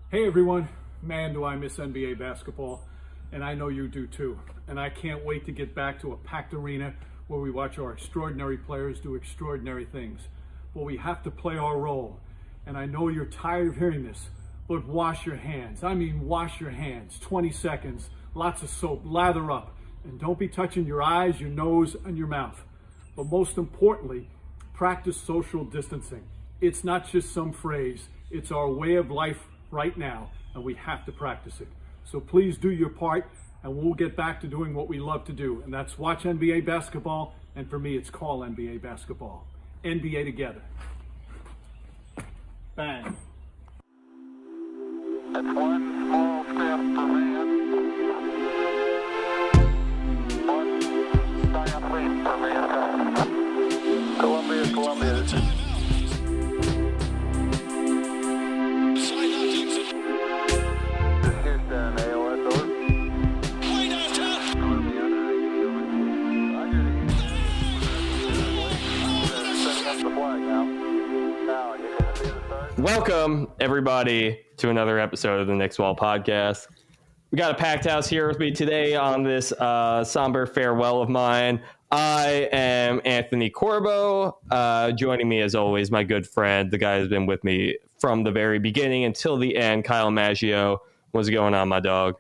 Hey everyone, man do I miss NBA basketball, and I know you do too. And I can't wait to get back to a packed arena where we watch our extraordinary players do extraordinary things. But we have to play our role. And I know you're tired of hearing this, but wash your hands. I mean wash your hands, 20 seconds, lots of soap, lather up. And don't be touching your eyes, your nose, and your mouth. But most importantly, practice social distancing. It's not just some phrase, it's our way of life right now, and we have to practice it. So please do your part, and we'll get back to doing what we love to do, and that's watch NBA basketball, and for me, it's call NBA basketball. NBA together. Bang. That's one small step for man, one giant leap for mankind. Columbia. Welcome, everybody, to another episode of the Knicks podcast. We got a packed house here with me today on this somber farewell of mine. I am Anthony Corbo. Joining me, as always, my good friend, the guy who's been with me from the very beginning until the end, Kyle Maggio. What's going on, my dog?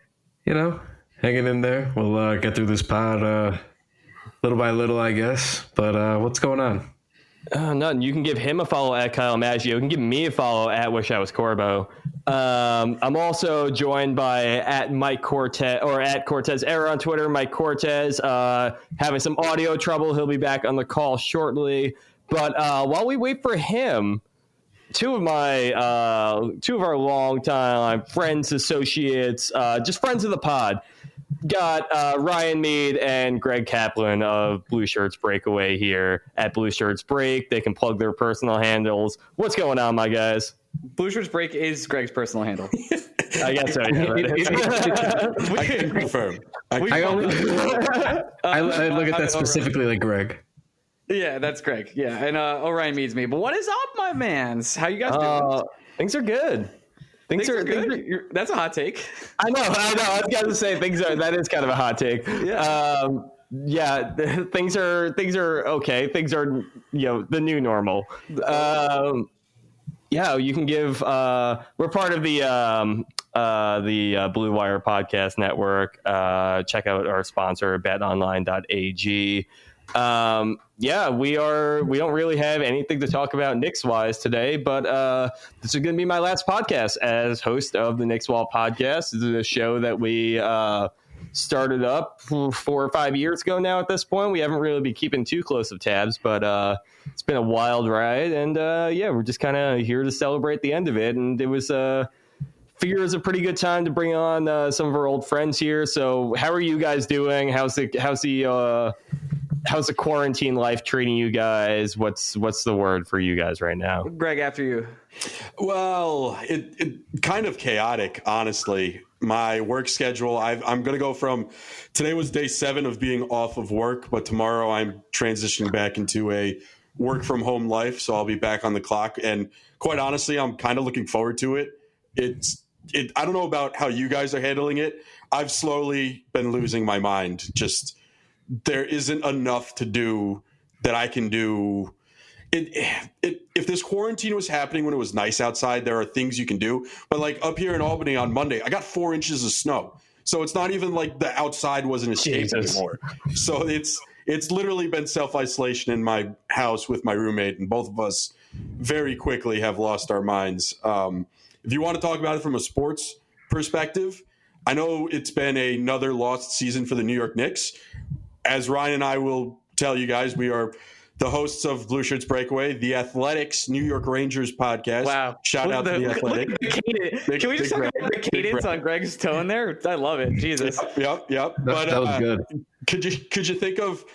You know, hanging in there. We'll get through this pod little by little, I guess. But what's going on? Nothing. You can give him a follow at Kyle Maggio. You can give me a follow at Wish I Was Corbo. I'm also joined by at Mike Cortez or at Cortez Era on Twitter. Mike Cortez having some audio trouble. He'll be back on the call shortly. But while we wait for him, two of our longtime friends, associates, just friends of the pod, got Ryan Mead and Greg Kaplan of Blueshirts Breakaway here at Blueshirts Break. They can plug their personal handles. What's going on, my guys? Blueshirts Break is Greg's personal handle. I guess so. Yeah, I can confirm. I look at that specifically like Greg. Yeah, that's Greg. Yeah, and Ryan Mead's me. But what is up, my mans? How you guys doing? Things are good. Things are good. That's a hot take. I know. I was going to say that is kind of a hot take. Yeah. Things are okay. Things are, the new normal. You can give, we're part of the Blue Wire Podcast Network. Check out our sponsor, betonline.ag. We don't really have anything to talk about Knicks wise today, but this is going to be my last podcast as host of the Knicks podcast. This is a show that we started up 4 or 5 years ago now. At this point, we haven't really been keeping too close of tabs, but it's been a wild ride, and we're just kind of here to celebrate the end of it. And it was figure is a pretty good time to bring on some of our old friends here. So, how are you guys doing? How's the quarantine life treating you guys? What's the word for you guys right now? Greg, after you. Well, it kind of chaotic, honestly. My work schedule, I'm going to go from today was day 7 of being off of work, but tomorrow I'm transitioning back into a work from home life. So I'll be back on the clock. And quite honestly, I'm kind of looking forward to it. I don't know about how you guys are handling it. I've slowly been losing my mind. Just there isn't enough to do that I can do. If this quarantine was happening when it was nice outside, there are things you can do. But like up here in Albany on Monday, I got 4 inches of snow. So it's not even like the outside was an escape anymore. So it's literally been self-isolation in my house with my roommate, and both of us very quickly have lost our minds. If you want to talk about it from a sports perspective, I know it's been another lost season for the New York Knicks. As Ryan and I will tell you guys, we are the hosts of Blueshirts Breakaway, the Athletics New York Rangers podcast. Wow. Shout out to the Athletics. Can we just talk about the cadence on Greg's tone there? I love it. Jesus. Yep. That was good. Could you think of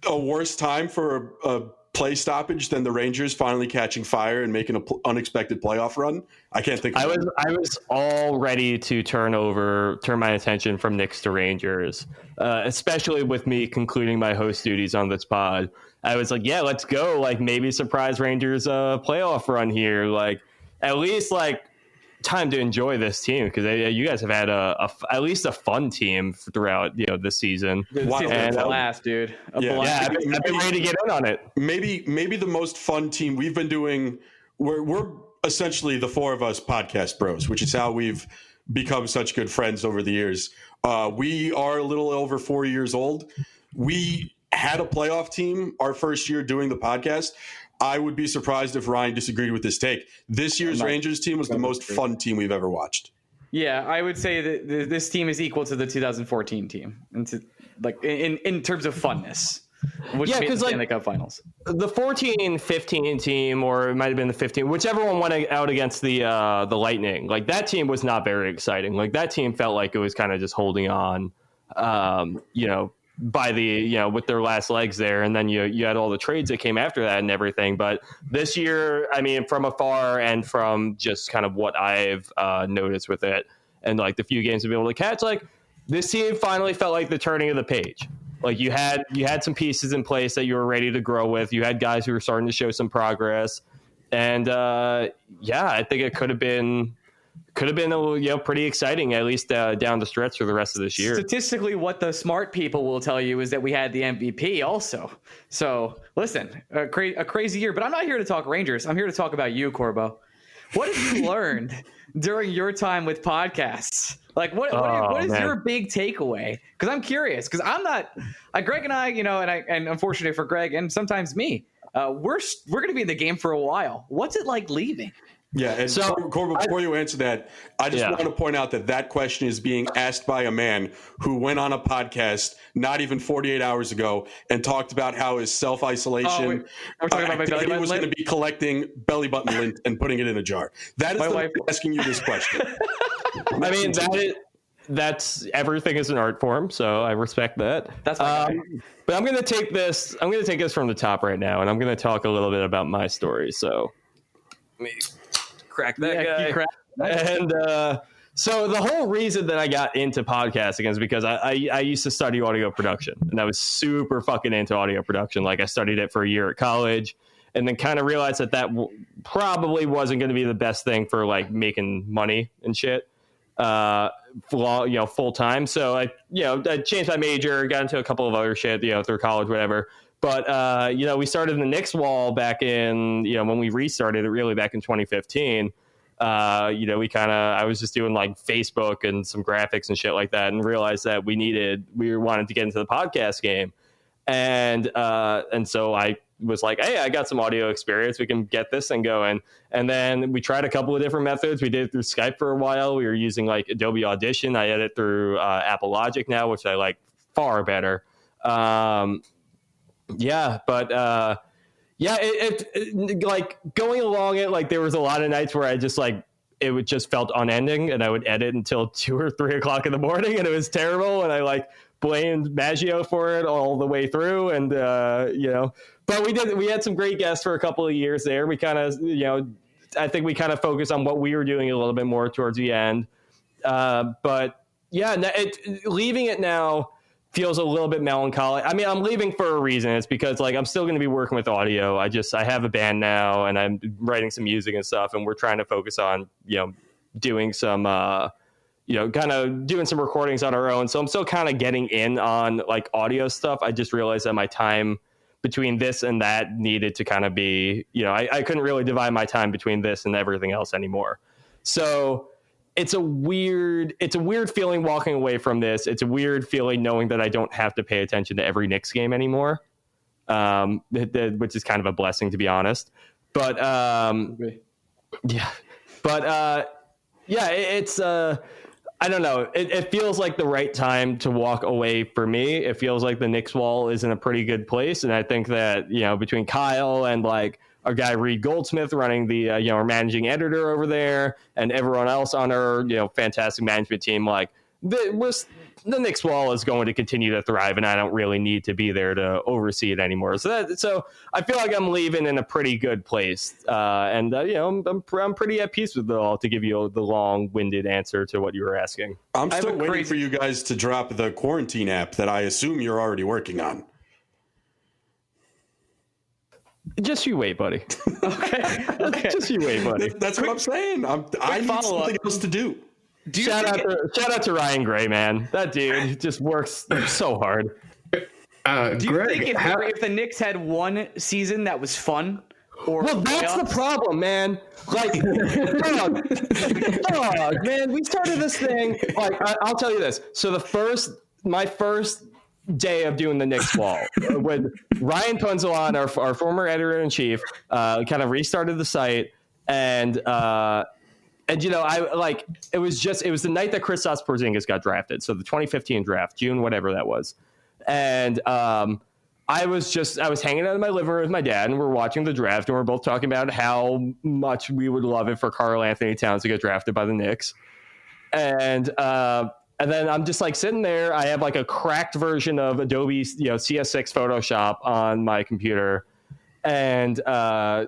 a worse time for a play stoppage than the Rangers finally catching fire and making an unexpected playoff run? I can't think of it. I was all ready to turn my attention from Knicks to Rangers, especially with me concluding my host duties on this pod. I was like, yeah, let's go. Like maybe surprise Rangers playoff run here. Like at least like time to enjoy this team because you guys have had at least a fun team throughout this season. Dude, this season's a blast, dude. I've been ready to get in on it. Maybe the most fun team we've been doing. We're essentially the four of us podcast bros, which is how we've become such good friends over the years. We are a little over 4 years old. We had a playoff team our first year doing the podcast. I would be surprised if Ryan disagreed with this take. This year's Rangers team was the most fun team we've ever watched. Yeah, I would say that this team is equal to the 2014 team, in terms of funness. Which made the Stanley Cup Finals. The 14-15 team, or it might have been the 15, whichever one went out against the Lightning. Like that team was not very exciting. Like that team felt like it was kind of just holding on, by the with their last legs there, and then you had all the trades that came after that and everything. But this year, I mean, from afar and from just kind of what I've noticed with it, and like the few games to be able to catch, like this team finally felt like the turning of the page. Like you had some pieces in place that you were ready to grow with. You had guys who were starting to show some progress, and I think it could have been pretty exciting, at least down the stretch for the rest of this year. Statistically, what the smart people will tell you is that we had the MVP also. So listen, a crazy year, but I'm not here to talk Rangers. I'm here to talk about you, Corbo. What have you learned during your time with podcasts? Like, what is your big takeaway? Because I'm curious. Because I'm not. Greg and I, and unfortunately for Greg and sometimes me, we're going to be in the game for a while. What's it like leaving? Yeah, and so, Corbo, before you answer that, I just want to point out that question is being asked by a man who went on a podcast not even 48 hours ago and talked about how his self-isolation, we're talking about my belly button was going to be collecting belly button lint and putting it in a jar. That is the man asking you this question. I mean, that's everything is an art form, so I respect that. That's but I'm going to take this from the top right now, and I'm going to talk a little bit about my story. So let me crack that guy. And so the whole reason that I got into podcasting is because I used to study audio production, and I was super fucking into audio production. Like I studied it for a year at college, and then kind of realized that probably wasn't going to be the best thing for like making money and shit, full time. So I changed my major, got into a couple of other shit, through college, whatever. But, we started the Knicks wall back in, when we restarted it really back in 2015. I was just doing like Facebook and some graphics and shit like that, and realized that we wanted to get into the podcast game. And so I was like, hey, I got some audio experience. We can get this thing going. And then we tried a couple of different methods. We did it through Skype for a while. We were using like Adobe Audition. I edit through Apple Logic now, which I like far better. It like going along it, like there was a lot of nights where I just like it would just felt unending, and I would edit until 2 or 3 o'clock in the morning, and it was terrible, and I like blamed Maggio for it all the way through. And but we had some great guests for a couple of years there. We kind of I think we kind of focused on what we were doing a little bit more towards the end, leaving it now feels a little bit melancholy. I mean, I'm leaving for a reason. It's because like I'm still going to be working with audio. I have a band now, and I'm writing some music and stuff, and we're trying to focus on doing some kind of doing some recordings on our own. So I'm still kind of getting in on like audio stuff. I just realized that my time between this and that needed to kind of be, I couldn't really divide my time between this and everything else anymore. So it's a weird feeling walking away from this. It's a weird feeling knowing that I don't have to pay attention to every Knicks game anymore, which is kind of a blessing, to be honest. But it's I don't know. It feels like the right time to walk away for me. It feels like the Knicks wall is in a pretty good place, and I think that between Kyle and like our guy Reed Goldsmith running the our managing editor over there, and everyone else on our fantastic management team, like the Knicks wall is going to continue to thrive, and I don't really need to be there to oversee it anymore. So I feel like I'm leaving in a pretty good place, and I'm pretty at peace with it all. To give you the long-winded answer to what you were asking, I'm still waiting for you guys to drop the quarantine app that I assume you're already working on. Just you wait, buddy. Okay. Just you wait, buddy. That's what I'm saying. I need follow-up. something else to do. Do you Shout think out to Ryan Gray, man. That dude just works so hard. do you Greg, think if the Knicks had one season that was fun, or Well, that's the playoffs? problem, man. Like, dog, man. We started this thing. Like, I'll tell you this. So my first day of doing the Knicks wall with Ryan Punzelon, our former editor in chief, kind of restarted the site, and you know, it was the night that Kristaps Porzingis got drafted. So the 2015 draft, June, whatever that was, and I was hanging out in my living room with my dad, and we're watching the draft, and we're both talking about how much we would love it for Karl Anthony Towns to get drafted by the Knicks. And then I'm just like sitting there. I have like a cracked version of Adobe, CS6 Photoshop on my computer. And, I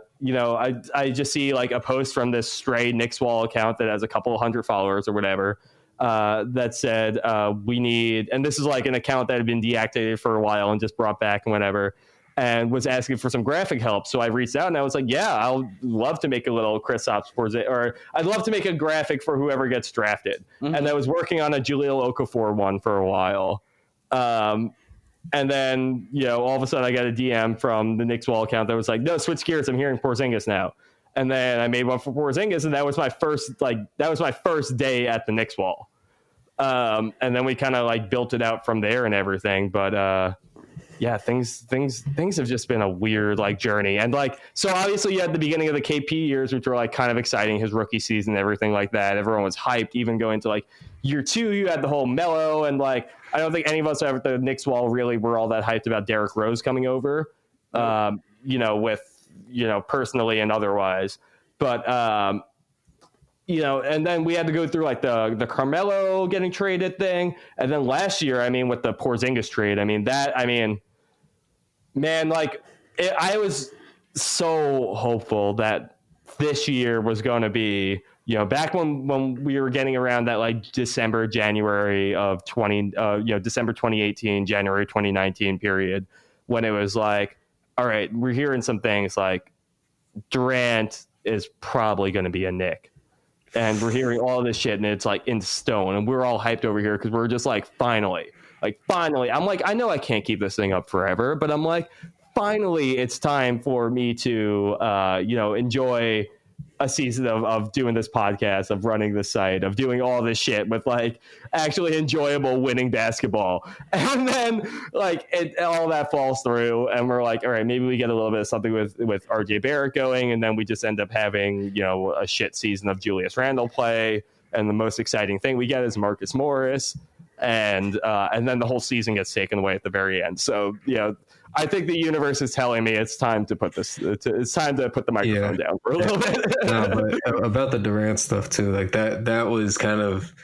just see like a post from this stray Knicks wall account that has a couple hundred followers or whatever. That said, we need, and this is like an account that had been deactivated for a while and just brought back and whatever, and was asking for some graphic help. So I reached out and I was like, yeah, I'll love to make a little Kristaps Porzingis, or I'd love to make a graphic for whoever gets drafted. Mm-hmm. And I was working on a Jahlil Okafor one for a while. And then, all of a sudden I got a DM from the Knicks wall account that was like, no, switch gears. I'm hearing Porzingis now. And then I made one for Porzingis, and that was my first day at the Knicks wall. And then we kind of like built it out from there and everything. But yeah, things have just been a weird like journey. And like, so obviously you had the beginning of the KP years, which were like kind of exciting, his rookie season, everything like that. Everyone was hyped, even going to like year 2, you had the whole Melo, and like, I don't think any of us ever at the Knicks wall really were all that hyped about Derrick Rose coming over, personally and otherwise. But, and then we had to go through like the Carmelo getting traded thing. And then last year, with the Porzingis trade, I was so hopeful that this year was going to be, back when we were getting around that like December 2018, January 2019 period, when it was like, all right, we're hearing some things like Durant is probably going to be a Knick. And we're hearing all this shit, and it's like in stone, and we're all hyped over here because we're just like, finally. I'm like, I know I can't keep this thing up forever, but I'm like, finally, it's time for me to, enjoy a season of doing this podcast, of running the site, of doing all this shit with like actually enjoyable winning basketball. And then like all that falls through, and we're like, all right, maybe we get a little bit of something with RJ Barrett going, and then we just end up having, a shit season of Julius Randle play. And the most exciting thing we get is Marcus Morris. And then the whole season gets taken away at the very end. So, I think the universe is telling me it's time to put it's time to put the microphone down for a little bit. No, but about the Durant stuff too, like that was kind of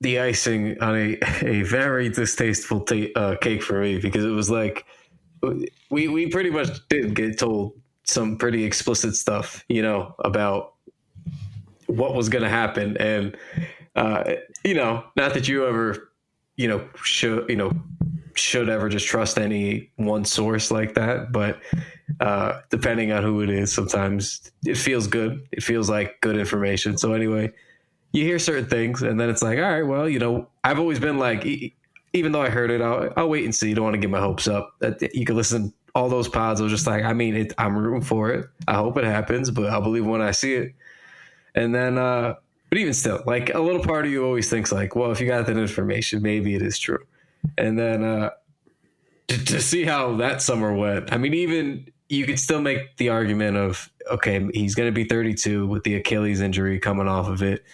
the icing on a very distasteful cake for me, because it was like we pretty much did get told some pretty explicit stuff, about what was going to happen. And, not that you ever, should ever just trust any one source like that. But depending on who it is, sometimes it feels good. It feels like good information. So anyway, you hear certain things, and then it's like, all right, well, I've always been like, even though I heard it, I'll wait and see. You don't want to get my hopes up. You can listen all those pods. I was just like, I'm rooting for it. I hope it happens, but I'll believe when I see it. And then, but even still, like a little part of you always thinks like, well, if you got that information, maybe it is true. And then to see how that summer went, even you could still make the argument of, okay, he's going to be 32 with the Achilles injury coming off of it.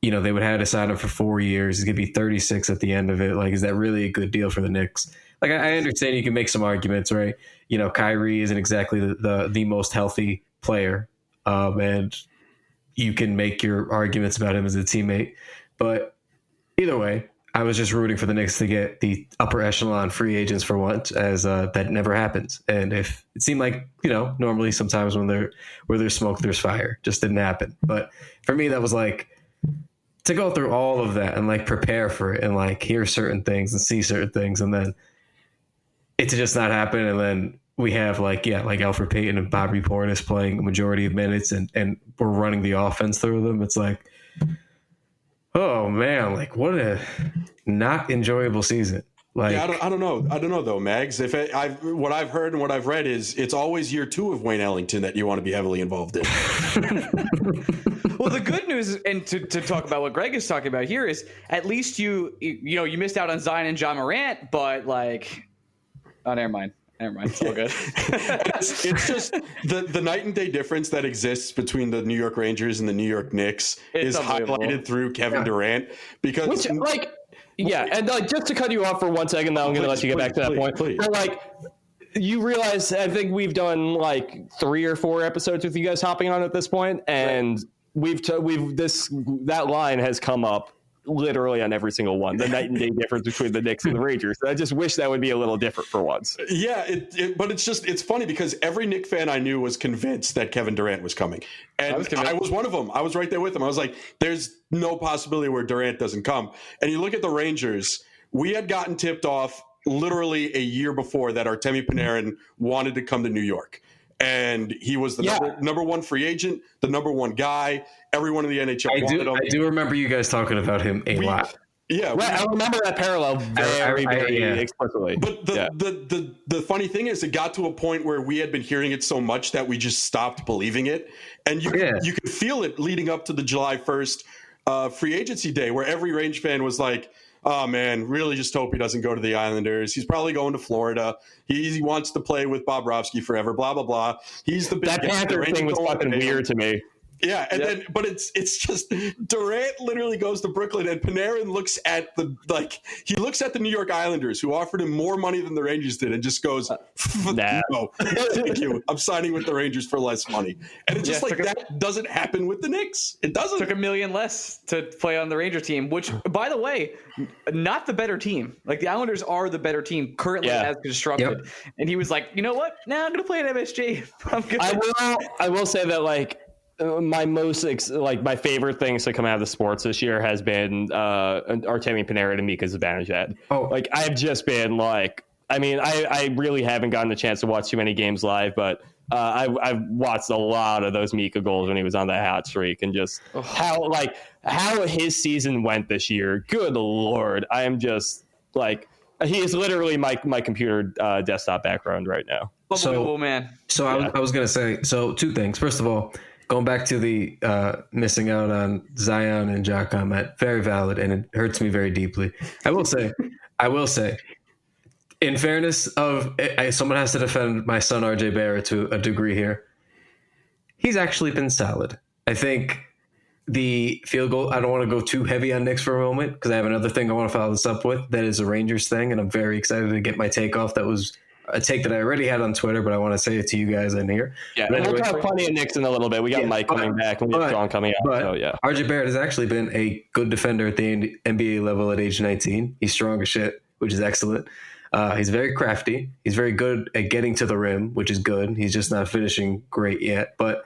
They would have to sign him for 4 years. He's going to be 36 at the end of it. Like, is that really a good deal for the Knicks? Like, I understand you can make some arguments, right? Kyrie isn't exactly the most healthy player. And you can make your arguments about him as a teammate. But either way, I was just rooting for the Knicks to get the upper echelon free agents for once, as that never happens. And if it seemed like, normally sometimes where there's smoke, there's fire. Just didn't happen. But for me, that was like, to go through all of that and like prepare for it and like hear certain things and see certain things, and then it to just not happen. And then we have like Alfred Payton and Bobby Portis playing a majority of minutes and we're running the offense through them. It's like, oh man, like what a not enjoyable season. Like, yeah, I don't know though, Mags. If what I've heard and what I've read is it's always year 2 of Wayne Ellington that you want to be heavily involved in. Well, the good news, and to talk about what Greg is talking about here, is at least you missed out on Zion and John Morant, but like, oh, never mind. It's all good. it's just the night and day difference that exists between the New York Rangers and the New York Knicks is highlighted through Kevin Durant because yeah, and like just to cut you off for 1 second, now I'm going to let you get back to that point. But like, you realize, I think we've done like 3 or 4 episodes with you guys hopping on at this point, and that line has come up literally on every single one. The night and day difference between the Knicks and the Rangers. I just wish that would be a little different for once. Yeah, but it's funny because every Knick fan I knew was convinced that Kevin Durant was coming, and I was one of them. I was right there with him. I was like, "There's no possibility where Durant doesn't come." And you look at the Rangers. We had gotten tipped off literally a year before that Artemi Panarin wanted to come to New York. And he was the number 1 free agent, the number 1 guy. Everyone in the NHL wanted him. I do remember you guys talking about him a lot. Yeah, I remember that parallel very explicitly. But the funny thing is, it got to a point where we had been hearing it so much that we just stopped believing it, and you could feel it leading up to the July 1st free agency day, where every Range fan was like, "Oh man, really just hope he doesn't go to the Islanders. He's probably going to Florida. He wants to play with Bobrovsky forever. Blah blah blah. He's the big." That Panther thing was fucking weird to me. Yeah, and then but it's just Durant literally goes to Brooklyn, and Panarin looks at the New York Islanders, who offered him more money than the Rangers did, and just goes, "No, thank you. I'm signing with the Rangers for less money." And it's just that doesn't happen with the Knicks. It doesn't. Took $1 million less to play on the Ranger team, which, by the way, not the better team. Like the Islanders are the better team currently as constructed. Yep. And he was like, "You know what? Now I'm going to play at MSG. I'm good." I will say that like. My my favorite things to come out of the sports this year has been Artemi Panarin and Mika Zibanejad. Oh, like I've just been like, I mean, I really haven't gotten the chance to watch too many games live, but I've watched a lot of those Mika goals when he was on that hot streak, and just how his season went this year. Good Lord, I am just like, he is literally my computer desktop background right now. So I was gonna say 2 things. First of all, going back to the missing out on Zion and Ja comment, very valid, and it hurts me very deeply. I will say, in fairness someone has to defend my son RJ Barrett to a degree here. He's actually been solid. I think the field goal, I don't want to go too heavy on Knicks for a moment because I have another thing I want to follow this up with that is a Rangers thing, and I'm very excited to get my take off. That was a take that I already had on Twitter, but I want to say it to you guys in here. Yeah, anyway, we'll talk plenty of Knicks in a little bit. We got Mike coming back, and we have John coming out. But so yeah, RJ Barrett has actually been a good defender at the NBA level at age 19. He's strong as shit, which is excellent. He's very crafty. He's very good at getting to the rim, which is good. He's just not finishing great yet, but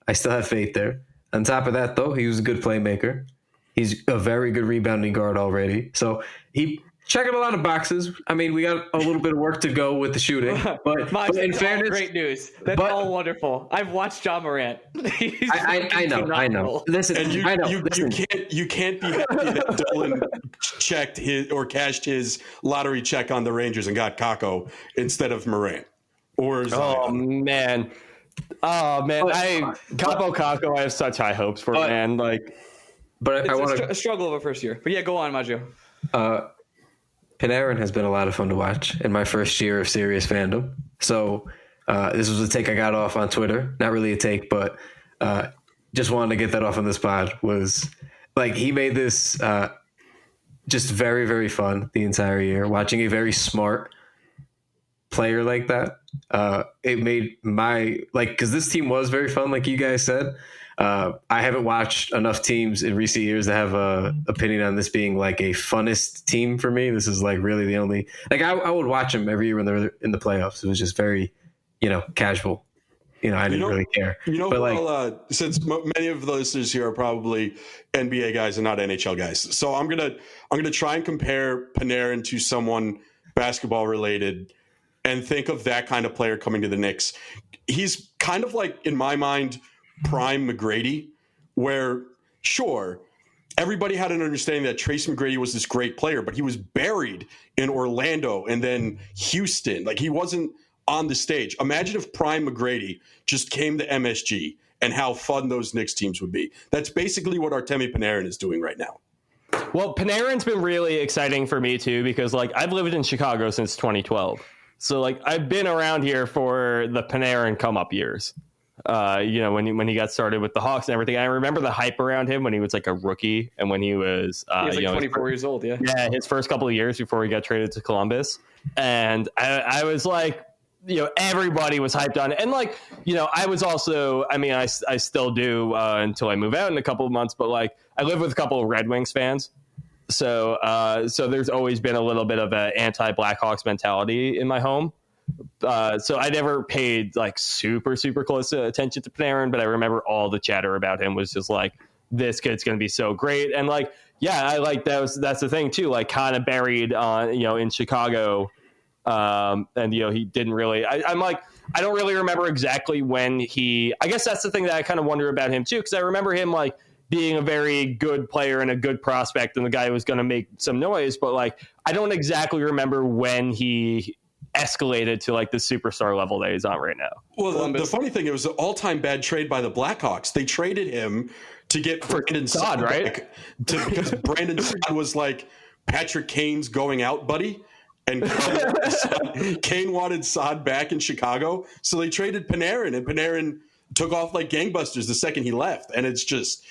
I still have faith there. On top of that, though, he was a good playmaker. He's a very good rebounding guard already. So he checking a lot of boxes. I mean, we got a little bit of work to go with the shooting, but in fairness, great news. That's all wonderful. I've watched John Morant. I know. Listen, and I know. You can't be happy that Dolan checked his or cashed his lottery check on the Rangers and got Kako instead of Morant. Or Zion. Kako, I have such high hopes for, man. Like, but I want a struggle of a first year. But yeah, go on, Maggio. Panarin has been a lot of fun to watch in my first year of serious fandom. So this was a take I got off on Twitter. Not really a take, but just wanted to get that off on this pod. Was like he made this just very, very fun the entire year. Watching a very smart player like that, it made my because this team was very fun, like you guys said. I haven't watched enough teams in recent years to have a opinion on this being like a funnest team for me. This is like really the only I would watch them every year when they're in the playoffs. It was just very, casual. I didn't really care. But since many of the listeners here are probably NBA guys and not NHL guys, so I'm gonna try and compare Panarin to someone basketball related. and think of that kind of player coming to the Knicks. He's kind of like, in my mind, prime McGrady, where, sure, everybody had an understanding that Tracy McGrady was this great player, but he was buried in Orlando and then Houston. Like, he wasn't on the stage. Imagine if prime McGrady just came to MSG and how fun those Knicks teams would be. That's basically what Artemi Panarin is doing right now. Well, Panarin's been really exciting for me too, because like I've lived in Chicago since 2012. So like I've been around here for the Panarin come up years. When he got started with the Hawks and everything. I remember the hype around him when he was like a rookie and when he was, he was like 24 years old. Yeah. Yeah. His first couple of years before he got traded to Columbus. And I was like, everybody was hyped on it. And like, I was also, I still do until I move out in a couple of months, but like I live with a couple of Red Wings fans. So there's always been a little bit of an anti-Blackhawks mentality in my home. So I never paid like super, super close attention to Panarin, but I remember all the chatter about him was just like, this kid's going to be so great. And like, yeah, I like that's the thing too, like kind of buried on, in Chicago. And he didn't really, I'm like, I don't really remember exactly when I guess that's the thing that I kind of wonder about him too. Cause I remember him like being a very good player and a good prospect and the guy who was going to make some noise, but like, I don't exactly remember when he escalated to like the superstar level that he's on right now. Well, the funny thing, it was an all-time bad trade by the Blackhawks. They traded him to get Brandon Saad, right? Because Brandon Saad was like Patrick Kane's going out buddy. And Kane wanted Saad back in Chicago, so they traded Panarin, and Panarin took off like gangbusters the second he left. And it's it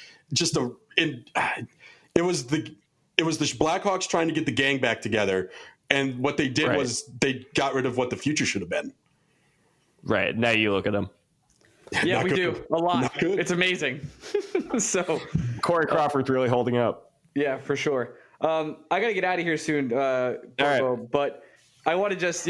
was the Blackhawks trying to get the gang back together, and what they did was they got rid of what the future should have been. Right now, you look at them. Yeah, we do a lot. It's amazing. So Corey Crawford's really holding up. Yeah, for sure. I got to get out of here soon, Corbo, but I want to just,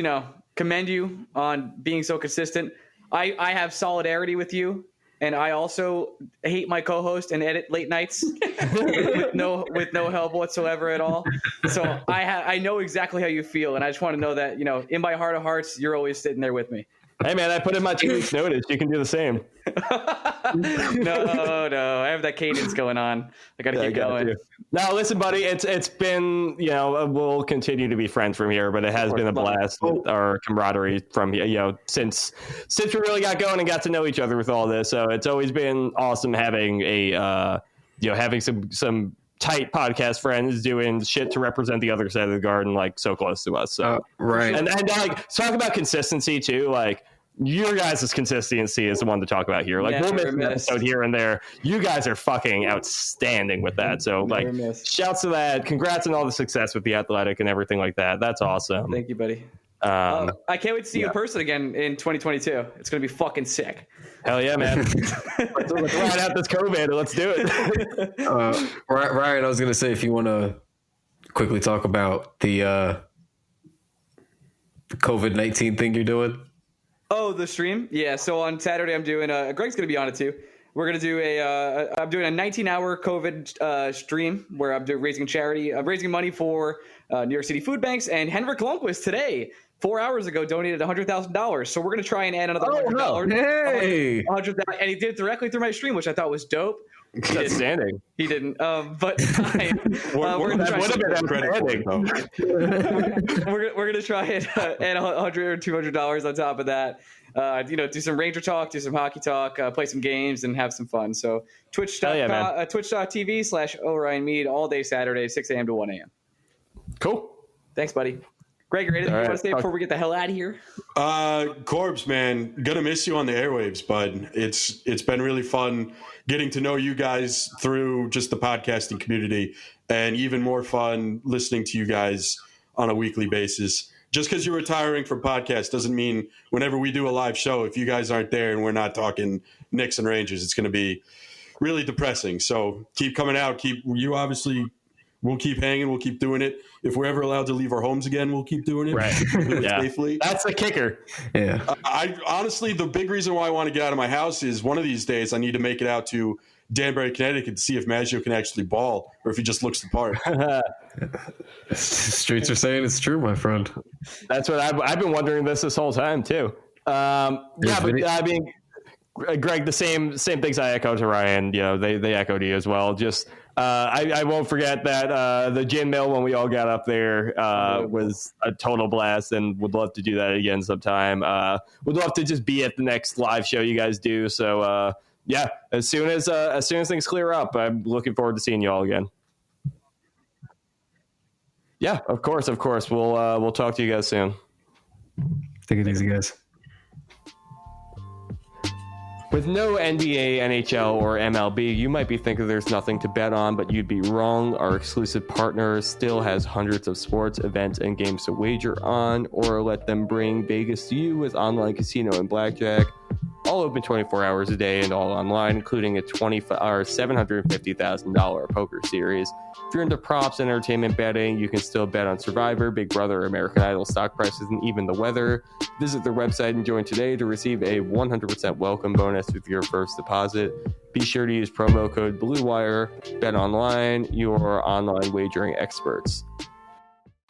commend you on being so consistent. I have solidarity with you, and I also hate my co-host and edit late nights with no help whatsoever at all. So I know exactly how you feel, and I just want to know that, in my heart of hearts, you're always sitting there with me. Hey, man, I put in my 2 weeks notice. You can do the same. No. I have that cadence going on. I got to keep going. No, listen, buddy, it's been, we'll continue to be friends from here, but it has been a blast, our camaraderie from here, since we really got going and got to know each other with all this. So it's always been awesome having having some tight podcast friends doing shit to represent the other side of the garden, like so close to us. So right. And like talk about consistency too, like your guys' consistency is the one to talk about here. Like we'll miss an episode here and there. You guys are fucking outstanding with that. So like shouts to that. Congrats on all the success with the Athletic and everything like that. That's awesome. Thank you, buddy. I can't wait to see you in person again in 2022. It's going to be fucking sick. Hell yeah, man. let's ride out this COVID. Let's do it. Ryan, I was going to say, if you want to quickly talk about the COVID-19 thing you're doing. Oh, the stream? Yeah, so on Saturday I'm doing Greg's going to be on it too. We're going to do I'm doing a 19-hour COVID stream where I'm raising charity. I'm raising money for New York City food banks, and Henrik Lundqvist today, 4 hours ago, donated $100,000. So we're going to try and add another $100. Hey! $100,000, and he did it directly through my stream, which I thought was dope. Outstanding. He didn't. But we're going to try and add $100 or $200 on top of that. Do some Ranger talk, do some hockey talk, play some games, and have some fun. So twitch.tv/ORionMead all day Saturday, 6 a.m. to 1 a.m. Cool. Thanks, buddy. Greg, anything you want to say before we get the hell out of here? Corbs, man, gonna miss you on the airwaves, bud. It's been really fun getting to know you guys through just the podcasting community, and even more fun listening to you guys on a weekly basis. Just because you're retiring from podcasts doesn't mean whenever we do a live show, if you guys aren't there and we're not talking Knicks and Rangers, it's going to be really depressing. So keep coming out. We'll keep hanging. We'll keep doing it. If we're ever allowed to leave our homes again, we'll keep doing it. Right. Safely. That's the kicker. Yeah. I honestly, the big reason why I want to get out of my house is one of these days I need to make it out to Danbury, Connecticut to see if Maggio can actually ball or if he just looks the part. Streets are saying it's true, my friend. That's what I've been wondering this whole time too. Yeah, but I mean, Greg, the same things I echo to Ryan. You know, they echo to you as well. Just I won't forget that the gin mill when we all got up there was a total blast, and would love to do that again sometime. Would love to just be at the next live show you guys do. So yeah, as soon as things clear up, I'm looking forward to seeing you all again. Yeah, of course. We'll talk to you guys soon. Take it easy, guys. With no NBA, NHL, or MLB, you might be thinking there's nothing to bet on, but you'd be wrong. Our exclusive partner still has hundreds of sports, events, and games to wager on, or let them bring Vegas to you with online casino and blackjack. All open 24 hours a day and all online, including a $750,000 poker series. If you're into props and entertainment betting, you can still bet on Survivor, Big Brother, American Idol, stock prices, and even the weather. Visit their website and join today to receive a 100% welcome bonus with your first deposit. Be sure to use promo code BlueWire. Bet online, your online wagering experts.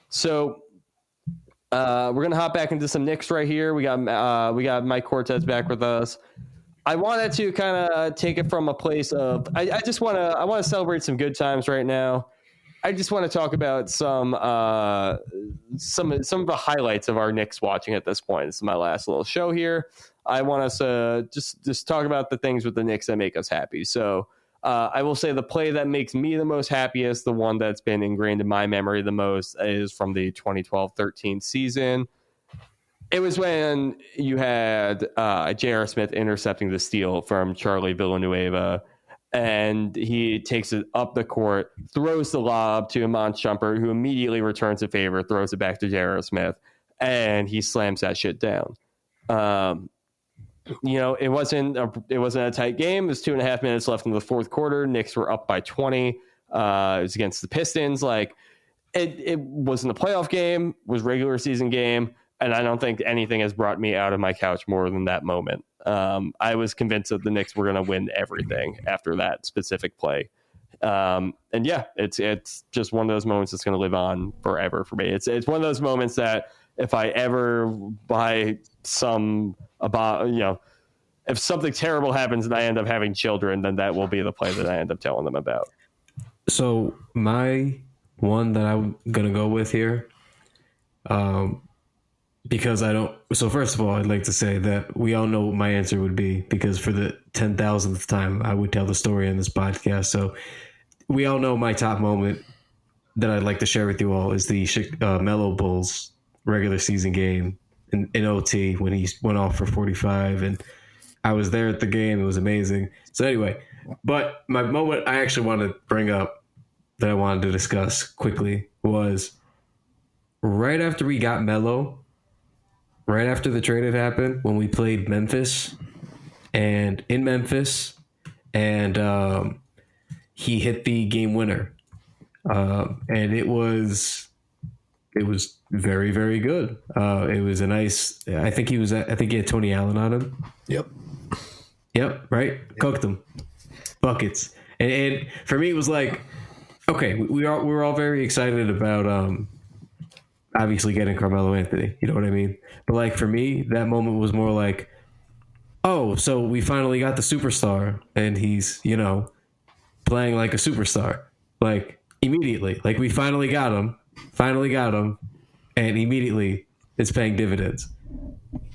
So we're gonna hop back into some Knicks right here. We got Mike Cortez back with us. I wanted to kind of take it from a place of I want to celebrate some good times right now. I just want to talk about some of the highlights of our Knicks watching at this point. This is my last little show here. I want us to just talk about the things with the Knicks that make us happy. So I will say the play that makes me the most happiest, the one that's been ingrained in my memory the most, is from the 2012-13 season. It was when you had J.R. Smith intercepting the steal from Charlie Villanueva, and he takes it up the court, throws the lob to Iman Shumpert, who immediately returns the favor, throws it back to J.R. Smith, and he slams that shit down. You know, it wasn't a tight game. It was 2.5 minutes left in the fourth quarter. Knicks were up by 20. It was against the Pistons. Like, it wasn't a playoff game. It was a regular season game. And I don't think anything has brought me out of my couch more than that moment. I was convinced that the Knicks were going to win everything after that specific play. And yeah, it's just one of those moments that's going to live on forever for me. It's one of those moments that if I ever buy if something terrible happens and I end up having children, then that will be the play that I end up telling them about. So my one that I'm going to go with here, because so first of all, I'd like to say that we all know what my answer would be, because for the 10,000th time, I would tell the story in this podcast. So we all know my top moment that I'd like to share with you all is the Melo Bulls regular season game in OT when he went off for 45, and I was there at the game. It was amazing. So anyway, but my moment I actually want to bring up that I wanted to discuss quickly was right after we got Melo, right after the trade had happened, when we played Memphis, and in Memphis, and he hit the game winner, and it was very, very good. It was a nice. I think he had Tony Allen on him. Yep. Right. Yep. Cooked him buckets, and for me it was like, okay, we were all very excited about obviously getting Carmelo Anthony. You know what I mean? But like for me, that moment was more like, oh, so we finally got the superstar, and he's playing like a superstar, like immediately, like we finally got him, and immediately it's paying dividends.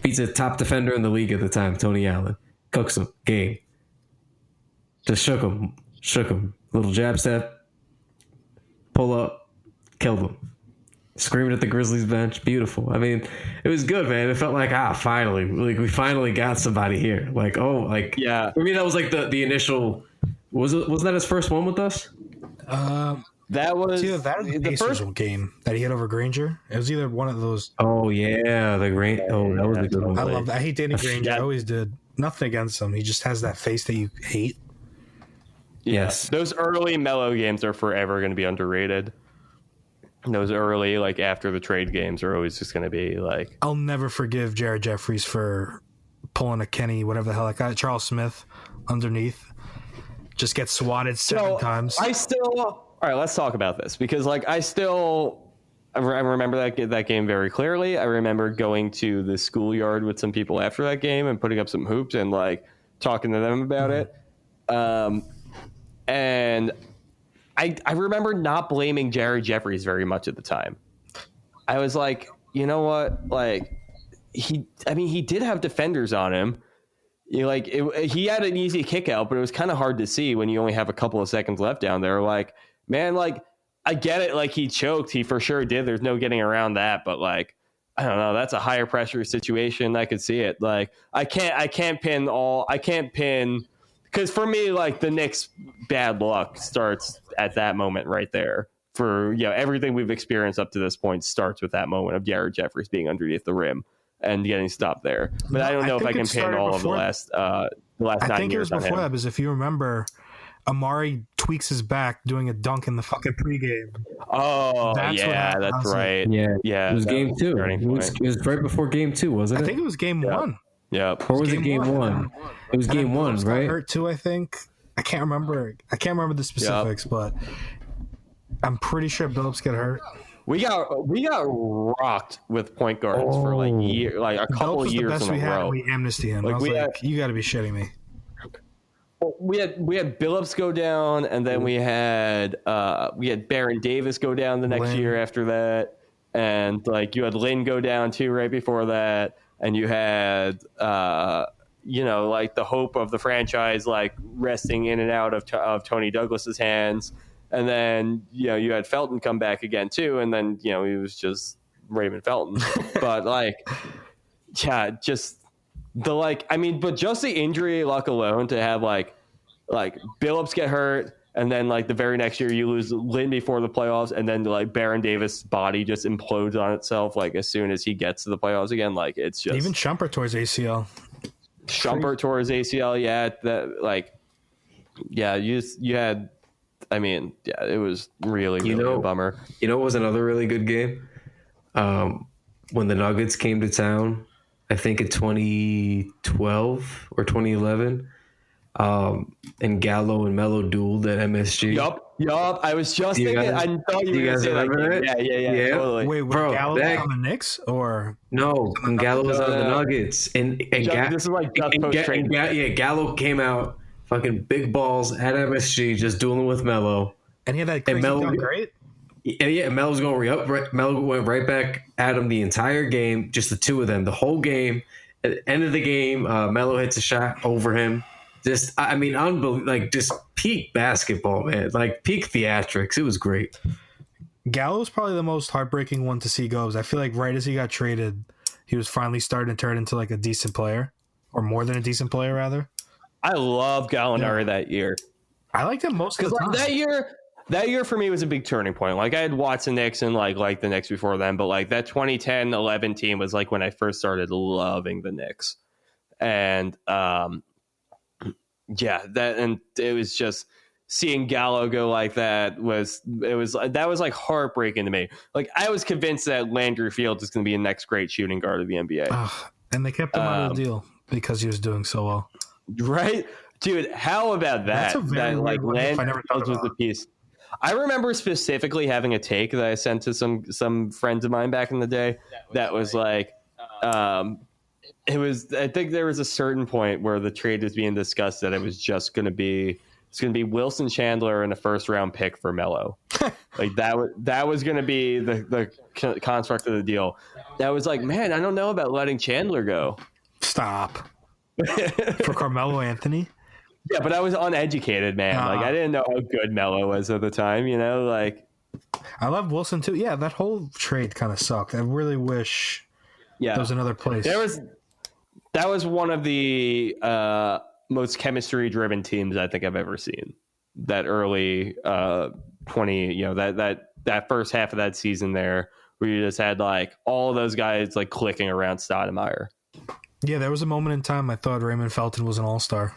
He's a top defender in the league at the time, Tony Allen. Cooks him, game. Just shook him. Little jab step, pull up, killed him. Screaming at the Grizzlies bench, beautiful. I mean, it was good, man. It felt like finally, like we finally got somebody here. Like, oh, like yeah. For me, that was like the initial. Wasn't that his first one with us? That was either that or the first game that he hit over Granger. It was either one of those. Oh yeah, the Granger. Oh, that was a good one. I love that. I hate Danny Granger. I always did. Nothing against him. He just has that face that you hate. Yes, those early Melo games are forever going to be underrated. Those early, like after the trade games, are always just going to be like. I'll never forgive Jared Jeffries for pulling a Kenny, whatever the hell that guy, Charles Smith, underneath. just get swatted seven times. All right, let's talk about this because like I remember that game very clearly. I remember going to the schoolyard with some people after that game and putting up some hoops and like talking to them about it. And I remember not blaming Jared Jeffries very much at the time. I was like, you know what? Like he did have defenders on him. He had an easy kick out, but it was kind of hard to see when you only have a couple of seconds left down there. Like, man, like I get it. Like he choked, he for sure did. There's no getting around that. But like, I don't know. That's a higher pressure situation. I could see it. Like I can't pin because for me, like the Knicks' bad luck starts at that moment right there. For everything we've experienced up to this point starts with that moment of Jared Jeffries being underneath the rim and getting stopped there. But I don't know if I can pin all of the last 9 years. I think it was before him. that, because if you remember, Amari tweaks his back doing a dunk in the fucking pregame. Oh, that's right. Yeah. It was game 2. It was right before game 2, wasn't it? I think it was game 1. Yeah. Or was it game 1? It was game 1, right? Hurt too, I think. I can't remember the specifics, but I'm pretty sure Billups got hurt. We got rocked with point guards for a couple of years in a row. We amnesty him. You got to be shitting me. We had Billups go down, and then we had Baron Davis go down the next year after that, and like you had Lynn go down too right before that, and you had like the hope of the franchise like resting in and out of Tony Douglas's hands. And then, you had Felton come back again, too. And then, he was just Raymond Felton. But, but just the injury luck alone to have, like Billups get hurt. And then, the very next year, you lose Lynn before the playoffs. And then, Baron Davis' body just implodes on itself, as soon as he gets to the playoffs again. It's just... Even Shumpert tore his ACL. Shumpert tore his ACL, you had... it was really a bummer. You know what was another really good game? When the Nuggets came to town, I think in 2012 or 2011, and Gallo and Melo dueled at MSG. Yup. I was just thinking. I thought you were going to say that. Yeah. Totally. Wait, were Gallo on the Knicks or no? When Gallo was on the Nuggets, and this is like just post-trade. Gallo came out. Fucking big balls at MSG, just dueling with Melo. And he had that crazy dunk, right? Yeah, Melo's going up. Melo went right back at him the entire game, just the two of them, the whole game. At the end of the game, Melo hits a shot over him. Just, unbelievable. Just peak basketball, man. Peak theatrics. It was great. Gallo was probably the most heartbreaking one to see go. I feel like right as he got traded, he was finally starting to turn into a decent player, or more than a decent player, rather. I love Gallinari that year. I liked him most of the time. That year for me was a big turning point. I had Watson Knicks and like the Knicks before then, but that 2010-11 team was when I first started loving the Knicks. And and it was just seeing Gallo go like that was heartbreaking to me. I was convinced that Landry Fields is going to be the next great shooting guard of the NBA. And they kept him out of the deal because he was doing so well. Right, dude. How about that? Landry Fields was the piece. I remember specifically having a take that I sent to some friends of mine back in the day. That was it was. I think there was a certain point where the trade was being discussed that it was just going to be. It's going to be Wilson Chandler and a first round pick for Melo. That was going to be the construct of the deal. That was man, I don't know about letting Chandler go. Stop. For Carmelo Anthony? Yeah, but I was uneducated, man. I didn't know how good Melo was at the time, I love Wilson too. Yeah, that whole trade kind of sucked. I really wish there was another place. That was one of the most chemistry-driven teams I think I've ever seen. That early 20, that first half of that season there, where you just had all of those guys clicking around Stoudemire. Yeah, there was a moment in time I thought Raymond Felton was an all-star.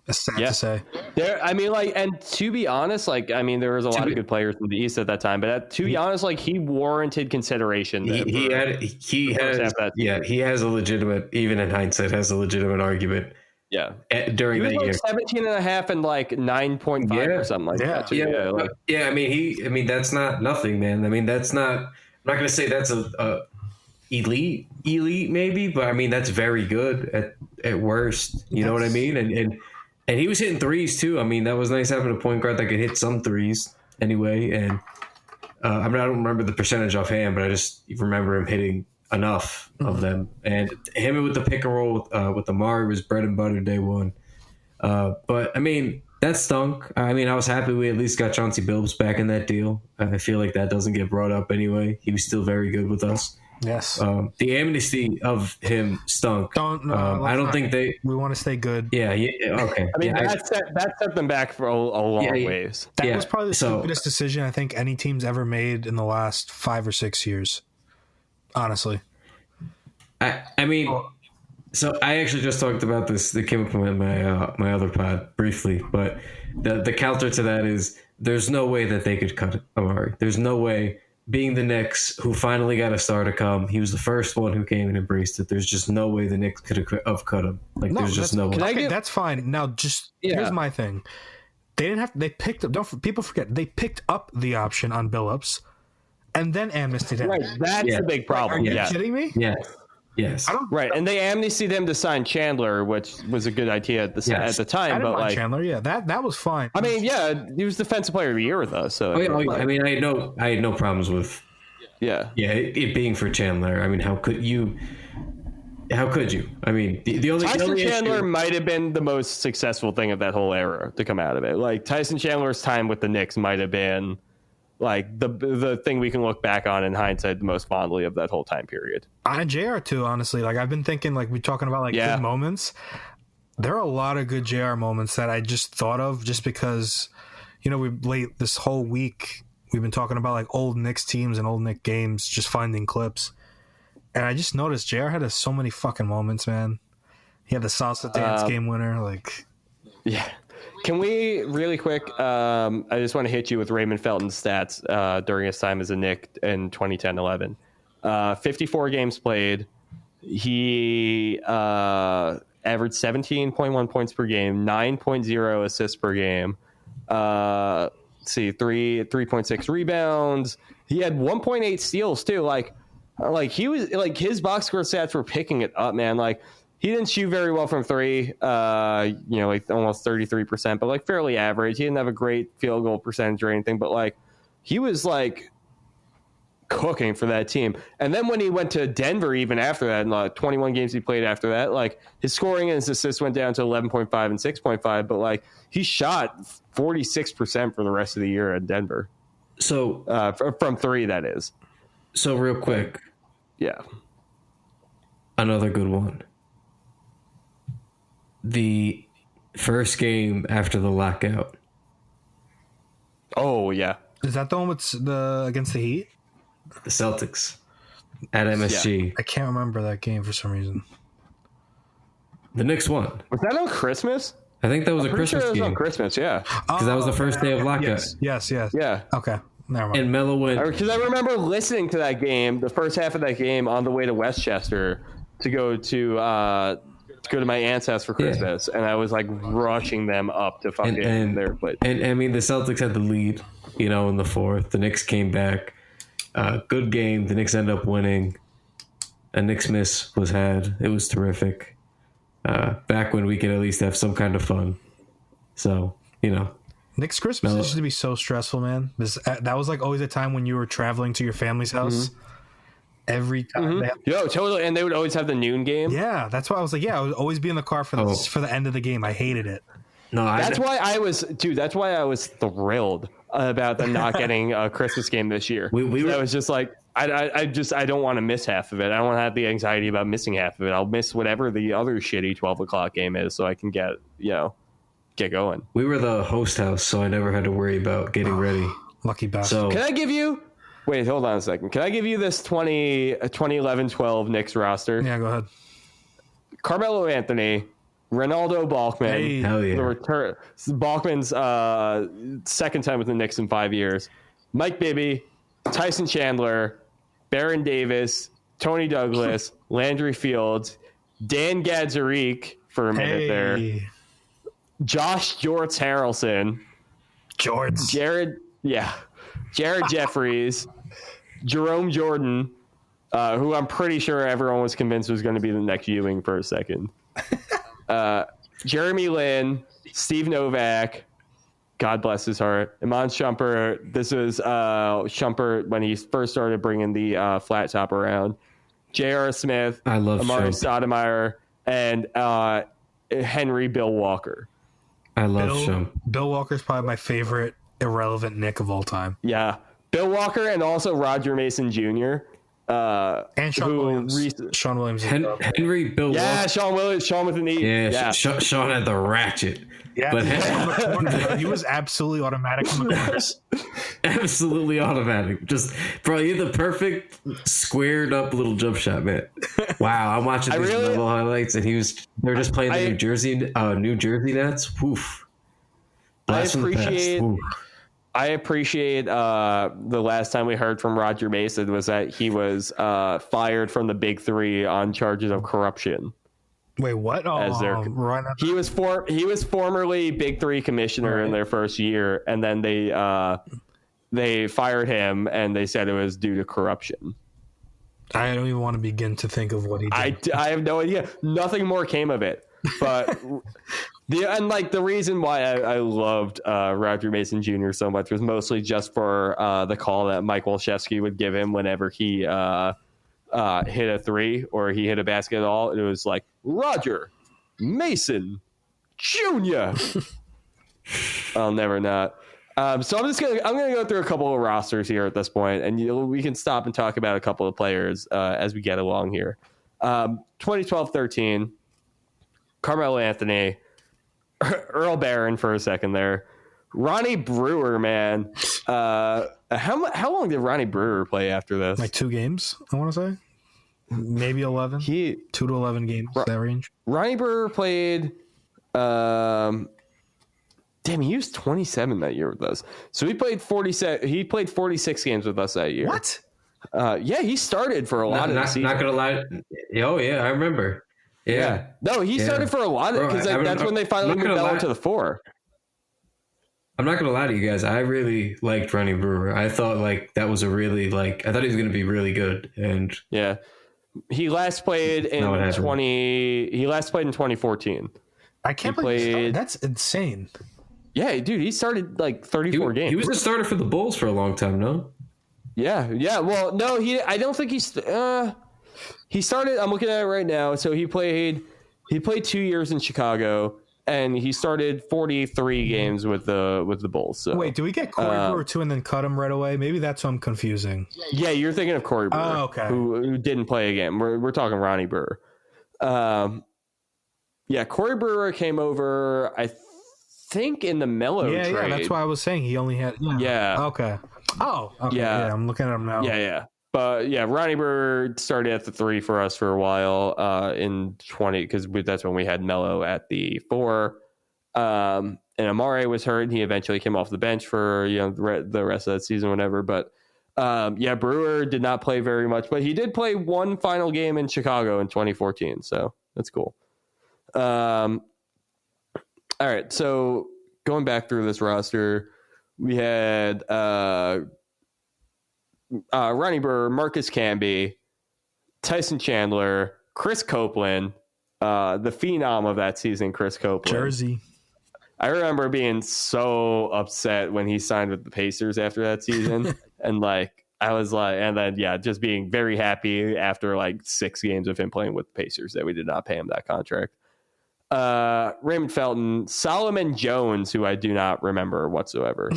That's sad to say. And to be honest, there was a lot of good players in the East at that time, but to be honest, he warranted consideration. He has a legitimate, even in hindsight, has a legitimate argument Yeah. during He was that year. like 17 and a half and like 9.5 or something like that. Too. Yeah. I mean, that's not nothing, man. I mean, that's not. I'm not gonna say that's a elite maybe, but I mean that's very good at worst. You know what I mean? And he was hitting threes too. I mean, that was nice having a point guard that could hit some threes anyway. And I mean, I don't remember the percentage offhand, but I just remember him hitting enough of them. And him with the pick and roll with Amari was bread and butter day one. But I mean, that stunk. I mean, I was happy we at least got Chauncey Billups back in that deal. I feel like that doesn't get brought up anyway. He was still very good with us. Yes. The amnesty of him stunk. I don't think we want to stay good. Yeah. Okay. I mean, that set them back for a long ways. That was probably the stupidest decision I think any team's ever made in the last 5 or 6 years. Honestly. I mean, so I actually just talked about this. That came up in my other pod briefly, but the counter to that is there's no way that they could cut Amari. There's no way. Being the Knicks, who finally got a star to come, he was the first one who came and embraced it. There's just no way the Knicks could have cut him. Like, there's just no way. Okay, that's fine. Now, here's my thing. They didn't have. They picked up. People forget they picked up the option on Billups, and then amnestied him. Right, that's the big problem. Are you kidding me? Yeah. Yes. Right, and they amnestied them to sign Chandler, which was a good idea at the time. I didn't but mind like Chandler, that was fine. I mean, yeah, he was Defensive Player of the Year with us. So I mean, I had no problems with. Yeah. It being for Chandler. I mean, how could you? I mean, the only Tyson Chandler issue, might have been the most successful thing of that whole era to come out of it. Like Tyson Chandler's time with the Knicks might have been like the thing we can look back on in hindsight the most fondly of that whole time period. And JR too, honestly. Like I've been thinking, like we're talking about good moments. There are a lot of good JR moments that I just thought of just because, this whole week we've been talking about like old Knicks teams and old Knicks games, just finding clips. And I just noticed JR had so many fucking moments, man. He had the salsa dance game winner, like. Yeah. Can we really quick? I just want to hit you with Raymond Felton's stats during his time as a Knick in 2010-11. 54 games played. He averaged 17.1 points per game, 9.0 assists per game. 3.6 rebounds. He had 1.8 steals too. Like he was like his box score stats were picking it up, man. Like. He didn't shoot very well from three, like almost 33%, but like fairly average. He didn't have a great field goal percentage or anything, but like he was like cooking for that team. And then when he went to Denver, even after that, in like 21 games he played after that, like his scoring and his assists went down to 11.5 and 6.5, but like he shot 46% for the rest of the year at Denver. So from three, that is. So real quick. Yeah. Another good one. The first game after the lockout. Oh yeah, is that the one with against the Heat? The Celtics at MSG. Yeah. I can't remember that game for some reason. The Knicks won. Was that on Christmas? I think that was a Christmas game. On Christmas, yeah. Because that was the first day of lockout. Yes. Yeah. Okay. Never mind. And Melo went. Because I remember listening to that game, the first half of that game, on the way to Westchester to go to my aunt's house for Christmas, and I was like rushing them up to fucking their place. And I mean, the Celtics had the lead, in the fourth. The Knicks came back. Good game. The Knicks ended up winning. A Knicks miss was had. It was terrific. Back when we could at least have some kind of fun. So, Knicks Christmas used to be so stressful, man. That was like always a time when you were traveling to your family's house. Mm-hmm. Every time. Totally. And they would always have the noon game. Yeah, that's why I was like, I would always be in the car for the end of the game. I hated it. No, that's why I was thrilled about them not getting a Christmas game this year. I was just like, I don't want to miss half of it. I don't want to have the anxiety about missing half of it. I'll miss whatever the other shitty 12 o'clock game is, so I can get going. We were the host house, so I never had to worry about getting ready. Lucky bastard. So, can I give you? Wait, hold on a second. Can I give you this 2011-12 Knicks roster? Yeah, go ahead. Carmelo Anthony, Ronaldo Balkman. Hey. Hell yeah. The return. Balkman's second time with the Knicks in 5 years. Mike Bibby, Tyson Chandler, Baron Davis, Tony Douglas, Landry Fields, Dan Gadzuric for a minute there. Josh Jorts Harrelson. Jared Jeffries. Jerome Jordan, who I'm pretty sure everyone was convinced was going to be the next Ewing for a second. Jeremy Lin, Steve Novak, God bless his heart. Iman Shumpert. This was Shumpert when he first started bringing the flat top around. J.R. Smith, I love Amari Shump. Stoudemire, and Henry Bill Walker. I love Shump. Bill Walker's probably my favorite irrelevant Knick of all time. Yeah. Bill Walker and also Roger Mason Jr. And Sean Williams. Sean Williams. Henry Bill Walker. Yeah, Sean Williams. Sean with an E. Yeah. Sean had the ratchet. Yeah, but on the corner, he was absolutely automatic on the corners. Absolutely automatic. Just, bro, you're the perfect squared up little jump shot, man. Wow, I'm watching these level highlights, and they're just playing the New Jersey Nets. Woof. I appreciate the last time we heard from Roger Mason was that he was fired from the Big Three on charges of corruption. Wait, what? He was formerly Big Three commissioner in their first year, and then they fired him, and they said it was due to corruption. I don't even want to begin to think of what he did. I have no idea. Nothing more came of it. But the reason why I loved Roger Mason Jr. so much was mostly just for the call that Mike Olszewski would give him whenever he hit a three or he hit a basket at all. It was like, Roger Mason Jr. I'll never not. So I'm gonna go through a couple of rosters here at this point, and we can stop and talk about a couple of players as we get along here. 2012-13, Carmelo Anthony, Earl Barron for a second there, Ronnie Brewer, man. How long did Ronnie Brewer play after this? Like 2 games, I want to say. Maybe 11. 2 to 11 games, that range. Ronnie Brewer played. Damn, he was 27 that year with us. So he played 47. He played 46 games with us that year. What? Yeah, he started for a lot of the season. Not gonna lie. Oh yeah, I remember. Yeah. No, he started for a lot of because that's when they finally moved Bell to the 4. I'm not gonna lie to you guys. I really liked Ronnie Brewer. I thought that was a really I thought he was gonna be really good. And yeah, he last played in 2014. I can't believe that's insane. Yeah, dude, he started 34 games. He was a starter for the Bulls for a long time, no? Yeah. Well, no, I don't think he started. I'm looking at it right now. So he played 2 years in Chicago, and he started 43 games with the Bulls. So. Wait, do we get Corey Brewer too, and then cut him right away? Maybe that's what I'm confusing. Yeah, you're thinking of Corey Brewer, okay. who didn't play a game. We're talking Ronnie Brewer. Yeah, Corey Brewer came over, I think, in the Melo trade. Yeah, that's why I was saying he only had. Yeah. Okay. Oh, okay. Yeah, I'm looking at him now. Yeah. But yeah, Ronnie Brewer started at the 3 for us for a while in 20 because that's when we had Melo at the 4. And Amare was hurt, and he eventually came off the bench for the rest of that season, whatever. But Brewer did not play very much, but he did play one final game in Chicago in 2014, so that's cool. All right, so going back through this roster, we had Ronnie Brewer, Marcus Camby, Tyson Chandler, Chris Copeland, the phenom of that season, Chris Copeland. Jersey. I remember being so upset when he signed with the Pacers after that season. And I was just being very happy after 6 games of him playing with the Pacers that we did not pay him that contract. Raymond Felton, Solomon Jones, who I do not remember whatsoever.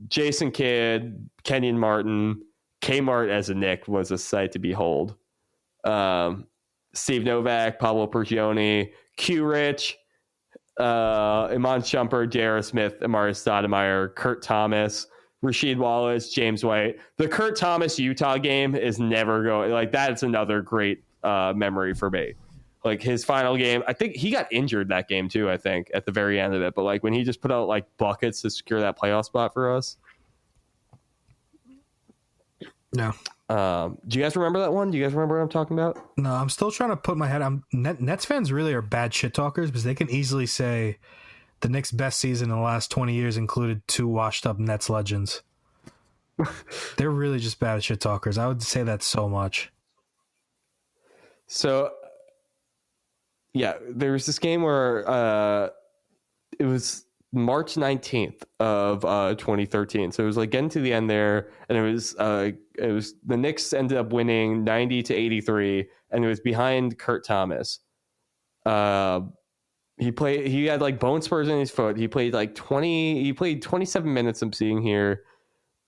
Jason Kidd, Kenyon Martin, Kmart as a Knick was a sight to behold. Steve Novak, Pablo Prigioni, Q Rich, Iman Shumpert, J.R. Smith, Amari Stoudemire, Kurt Thomas, Rasheed Wallace, James White. The Kurt Thomas Utah game is never going that's another great memory for me. His final game, I think he got injured that game too, I think, at the very end of it. But when he just put out buckets to secure that playoff spot for us. No. Do you guys remember that one? Do you guys remember what I'm talking about? No, I'm still trying to put my head. Nets fans really are bad shit talkers because they can easily say the Knicks' best season in the last 20 years included 2 washed-up Nets legends. They're really just bad shit talkers. I would say that so much. So, yeah, there was this game where it was March 19th of 2013. So it was like getting to the end there, and it was the Knicks ended up winning 90-83, and it was behind Kurt Thomas. He had like bone spurs in his foot. He played 27 minutes, I'm seeing here.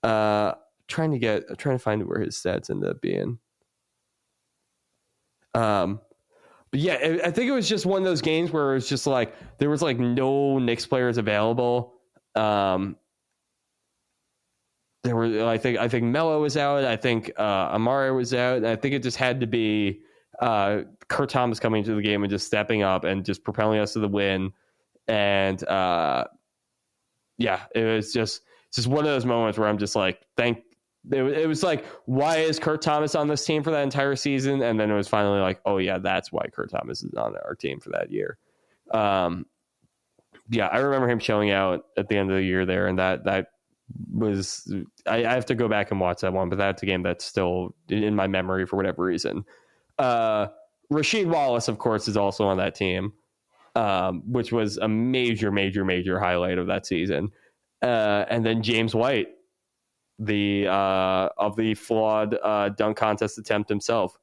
Trying to find where his stats ended up being. But yeah, I think it was just one of those games where it was just like there was like no Knicks players available. There were, I think Melo was out. I think Amari was out. And I think it just had to be Kurt Thomas coming into the game and just stepping up and just propelling us to the win. And yeah, it was just one of those moments where I'm just like, it was like, why is Kurt Thomas on this team for that entire season? And then it was finally like, oh yeah, that's why Kurt Thomas is on our team for that year. Yeah, I remember him showing out at the end of the year there, and that was, I have to go back and watch that one, but that's a game that's still in my memory for whatever reason. Rasheed Wallace, of course, is also on that team, which was a major highlight of that season. And then James White, of the flawed dunk contest attempt himself.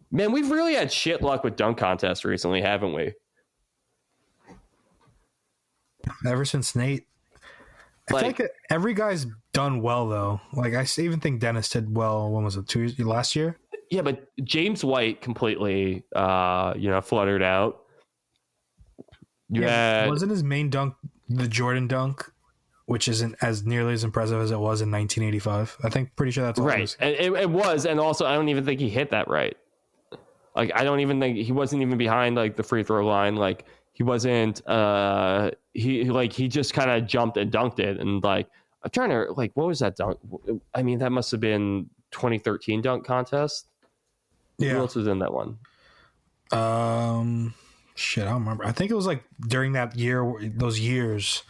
Man, we've really had shit luck with dunk contests recently, haven't we? Ever since Nate. I feel like every guy's done well, though. Like, I even think Dennis did well. When was it? 2 years? Last year? Yeah, but James White completely, fluttered out. Wasn't his main dunk the Jordan dunk, which isn't as nearly as impressive as it was in 1985? I think, pretty sure that's all right. It was, and also I don't even think he hit that right. Like, I don't even think he wasn't even behind like the free throw line. Like, he wasn't. He just kind of jumped and dunked it, and like I'm trying to like, what was that dunk? I mean, that must have been 2013 dunk contest. Yeah. Who else was in that one? Shit, I don't remember. I think it was like during that year, those years.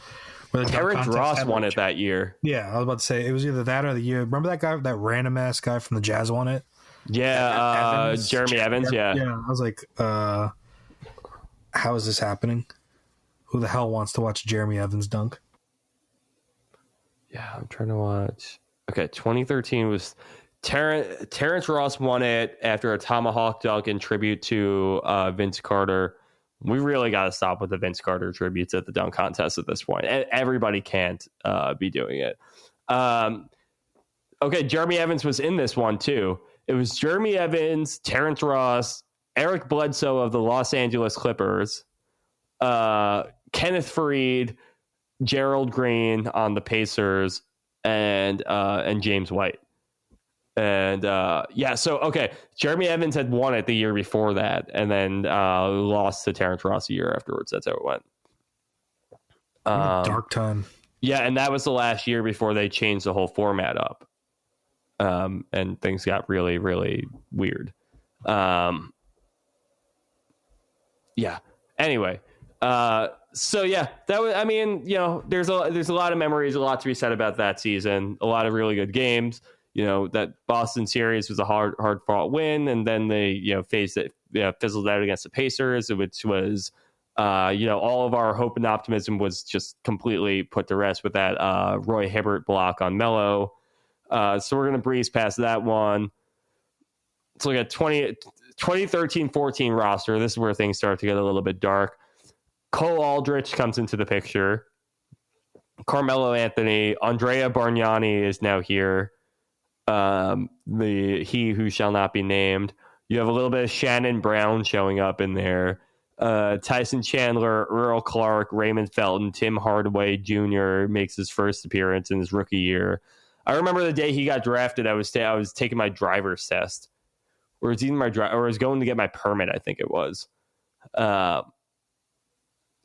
Terrence Ross won it that year. Yeah, I was about to say it was either that or the year. Remember that guy, that random ass guy from the Jazz won it? Yeah, Jeremy Evans. Yeah. I was like, how is this happening? Who the hell wants to watch Jeremy Evans dunk? Yeah, I'm trying to watch. Okay, 2013 was Terrence Ross won it after a tomahawk dunk in tribute to Vince Carter. We really got to stop with the Vince Carter tributes at the dunk contest at this point. Everybody can't be doing it. Okay, Jeremy Evans was in this one too. It was Jeremy Evans, Terrence Ross, Eric Bledsoe of the Los Angeles Clippers, Kenneth Faried, Gerald Green on the Pacers, and James White. And so okay, Jeremy Evans had won it the year before that, and then lost to Terrence Ross a year afterwards. That's how it went. Dark time. Yeah, and that was the last year before they changed the whole format up, and things got really, really weird. Yeah. Anyway, so yeah, that was. I mean, there's a lot of memories, a lot to be said about that season. A lot of really good games. That Boston series was a hard fought win, and then they faced it, fizzled out against the Pacers, which was all of our hope and optimism was just completely put to rest with that Roy Hibbert block on Melo. So we're gonna breeze past that one. Let's look at 2013-14 roster. This is where things start to get a little bit dark. Cole Aldrich comes into the picture. Carmelo Anthony, Andrea Bargnani is now here. He who shall not be named. You have a little bit of Shannon Brown showing up in there. Tyson Chandler, Earl Clark, Raymond Felton, Tim Hardaway Jr. makes his first appearance in his rookie year. I remember the day he got drafted. I was taking my driver's test, or it's either or I was going to get my permit. I think it was.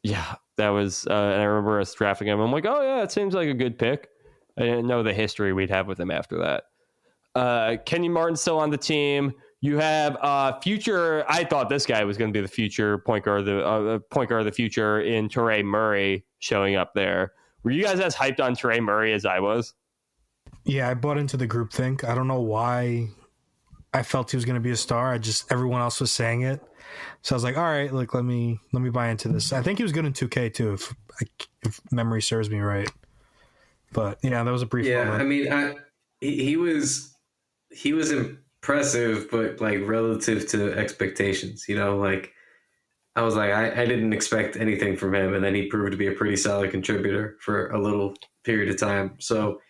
Yeah, that was. And I remember us drafting him. I'm like, oh yeah, it seems like a good pick. I didn't know the history we'd have with him after that. Kenyon Martin's still on the team. You have future. I thought this guy was going to be the future point guard of the future in Terray Murray showing up there. Were you guys as hyped on Terray Murray as I was? Yeah, I bought into the groupthink. I don't know why I felt he was going to be a star. Everyone else was saying it, so I was like, all right, like let me buy into this. I think he was good in 2K too, if memory serves me right. But yeah, that was a brief. moment. I mean, he was impressive, but like relative to expectations, like I was like, I didn't expect anything from him, and then he proved to be a pretty solid contributor for a little period of time. So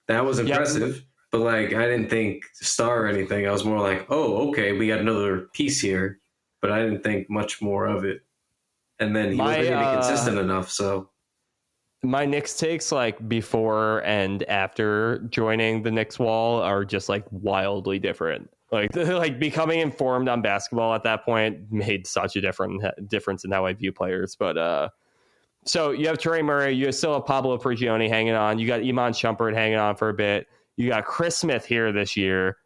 that was impressive. Yep. But like, I didn't think star or anything. I was more like, oh, okay, we got another piece here, but I didn't think much more of it. And then he wasn't even consistent enough. So my Knicks takes like before and after joining the Knicks wall are just like wildly different. Like becoming informed on basketball at that point made such a difference in how I view players. But so you have Terray Murray, you still have Pablo Prigioni hanging on. You got Iman Shumpert hanging on for a bit. You got Chris Smith here this year.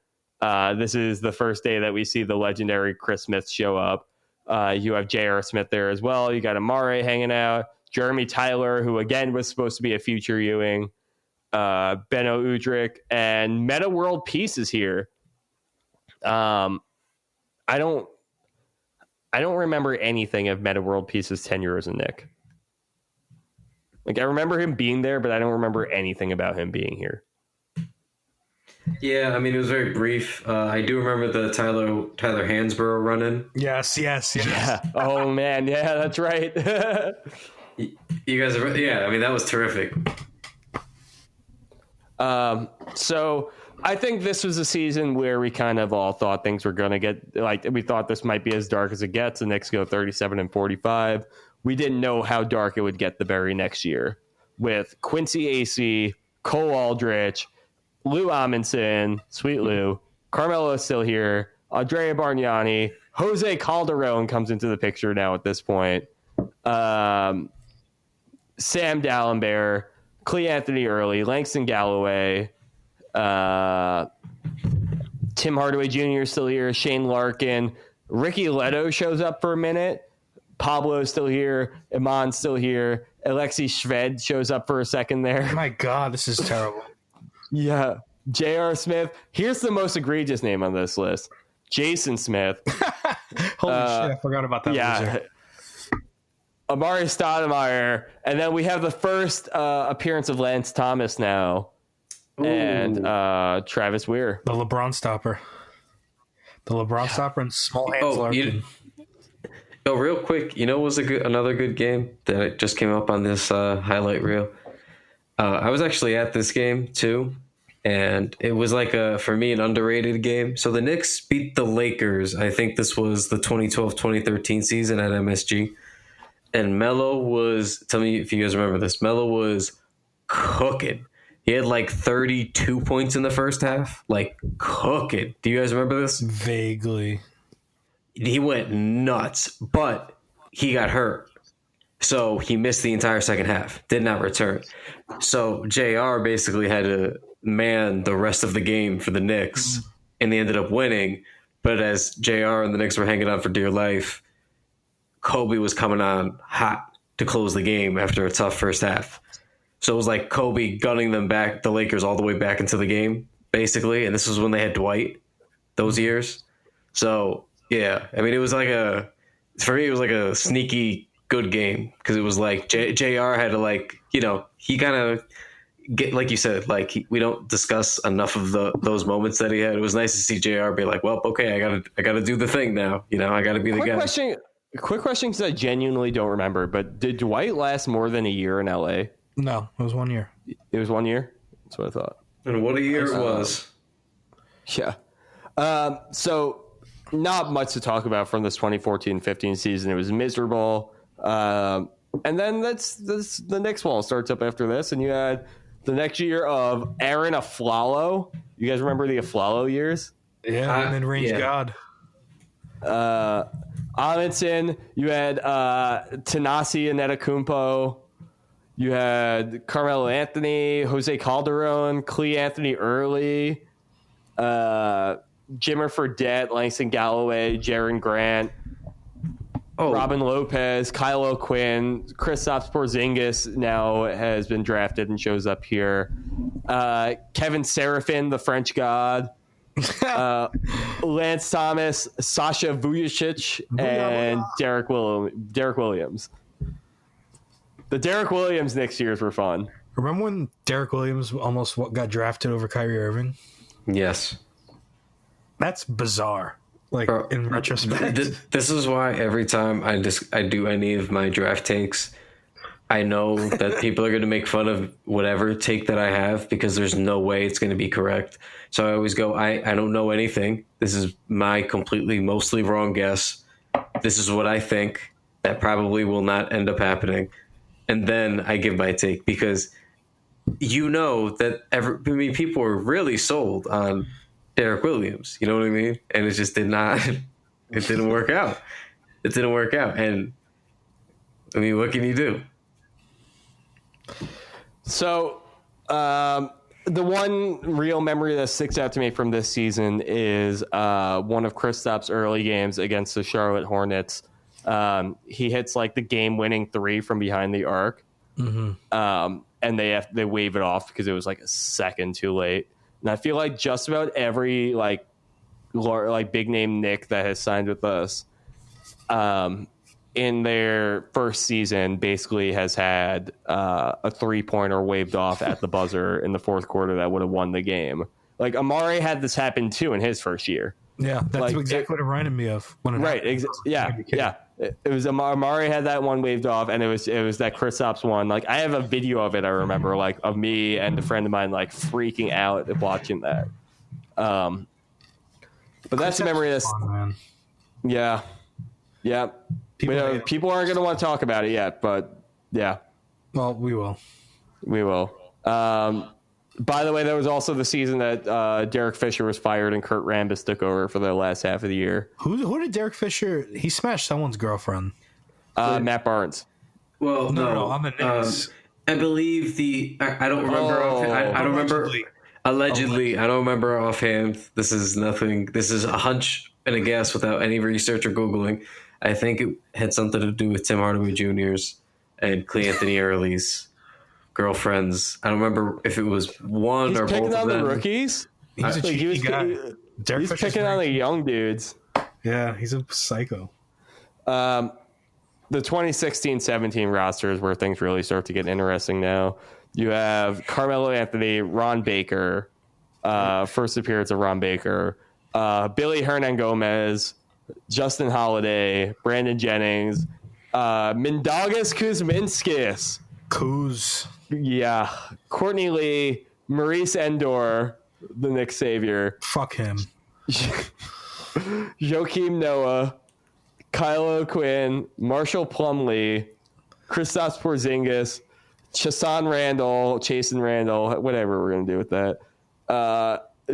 This is the first day that we see the legendary Chris Smith show up. You have J.R. Smith there as well. You got Amare hanging out. Jeremy Tyler, who again was supposed to be a future Ewing. Beno Udrih, and Meta World Peace is here. I don't remember anything of Meta World Peace's tenure as a Knick. Like I remember him being there, but I don't remember anything about him being here. Yeah, I mean it was very brief. I do remember the Tyler Hansborough run-in. Yes. Yeah. Oh man, yeah, that's right. You guys are, I mean that was terrific. So I think this was a season where we kind of all thought things were going to get like we thought this might be as dark as it gets. The Knicks go 37-45. We didn't know how dark it would get the very next year with Quincy Acey, Cole Aldrich, Lou Amundsen, Sweet Lou, Carmelo is still here, Andrea Bargnani, Jose Calderon comes into the picture now at this point. Sam Dallenberg, Clee Anthony Early, Langston Galloway, Tim Hardaway Jr. is still here, Shane Larkin, Ricky Leto shows up for a minute, Pablo's still here, Iman's still here, Alexei Shved shows up for a second there. My God, this is terrible. Yeah. J.R. Smith. Here's the most egregious name on this list. Jason Smith. Holy shit, I forgot about that. Yeah. Loser. Amari Stoudemire. And then we have the first appearance of Lance Thomas now. Ooh. And Travis Weir. The LeBron stopper. And small hands Larkin. Real quick, was another good game that just came up on this highlight reel? I was actually at this game too, and it was like for me an underrated game. So the Knicks beat the Lakers. I think this was the 2012-2013 season at MSG, and Melo was. Tell me if you guys remember this. Melo was cooking. He had like 32 points in the first half, like cooking. Do you guys remember this? Vaguely. He went nuts, but he got hurt. So he missed the entire second half, did not return. So JR basically had to man the rest of the game for the Knicks, and they ended up winning. But as JR and the Knicks were hanging on for dear life, Kobe was coming on hot to close the game after a tough first half. So it was like Kobe gunning them back, the Lakers, all the way back into the game, basically. And this was when they had Dwight those years. So, yeah, I mean, it was like for me, it was like a sneaky good game because it was like JR had to he kind of get, like you said, we don't discuss enough of those moments that he had. It was nice to see JR be like, well, okay, I gotta do the thing now. I gotta be the guy. Quick question, because I genuinely don't remember, but did Dwight last more than a year in LA? No, it was 1 year. It was 1 year? That's what I thought. And what a year it was. Yeah. So not much to talk about from this 2014-15 season. It was miserable. And then that's the Knicks wall starts up after this, and you had the next year of Aaron Aflalo. You guys remember the Aflalo years? Yeah, mid-range god. Amundsen. You had Tanasi Antetokounmpo. You had Carmelo Anthony, Jose Calderon, Clee Anthony Early. Jimmer Fredette, Langston Galloway, Jaron Grant, Robin Lopez, Kyle O'Quinn, Kristaps Porzingis now has been drafted and shows up here. Kevin Serafin, the French God. Lance Thomas, Sasha Vujacic, and Derek Williams. The Derek Williams Knicks years were fun. Remember when Derek Williams almost got drafted over Kyrie Irving? Yes. That's bizarre. Like, in retrospect. This is why every time I do any of my draft takes, I know that people are going to make fun of whatever take that I have because there's no way it's going to be correct. So I always go, I don't know anything. This is my completely, mostly wrong guess. This is what I think. That probably will not end up happening. And then I give my take because you know that people were really sold on Derek Williams. You know what I mean? And it just didn't work out. It didn't work out. And I mean, what can you do? So, the one real memory that sticks out to me from this season is one of Kristaps' early games against the Charlotte Hornets. He hits like the game-winning 3 from behind the arc, and they wave it off because it was like a second too late. And I feel like just about every like big name Knick that has signed with us, in their first season basically has had a 3-pointer waved off at the buzzer in the fourth quarter that would have won the game. Like Amari had this happen too in his first year. Yeah, that's exactly what it reminded me of. Yeah. It was Amari had that one waved off, and it was that Kristaps one. Like I have a video of it. I remember like of me and a friend of mine like freaking out watching that. But that's a memory. That's man. Yeah. People aren't going to want to talk about it yet, but yeah. Well, we will. By the way, that was also the season that Derek Fisher was fired and Kurt Rambis took over for the last half of the year. Who did Derek Fisher? He smashed someone's girlfriend. Matt Barnes. Well, no, on the Knicks. I believe I don't remember. I don't remember. Allegedly, I don't remember offhand. This is nothing. This is a hunch and a guess without any research or Googling. I think it had something to do with Tim Hardaway Jr.'s and Clay Anthony Early's girlfriends. I don't remember if it was one He's or both picking of on them. the rookies. He's a cheeky guy. He's picking on the young dudes. Yeah, he's a psycho. The 2016-17 roster is where things really start to get interesting now. You have Carmelo Anthony, Ron Baker, first appearance of Ron Baker, Billy Hernan-Gomez, Justin Holiday, Brandon Jennings, Mindaugas Kuzminskis. Kuz. Yeah. Courtney Lee, Maurice Endor, the Knicks savior. Fuck him. Joakim Noah, Kyle O'Quinn, Marshall Plumlee, Kristaps Porzingis, Chasen Randall, whatever we're going to do with that.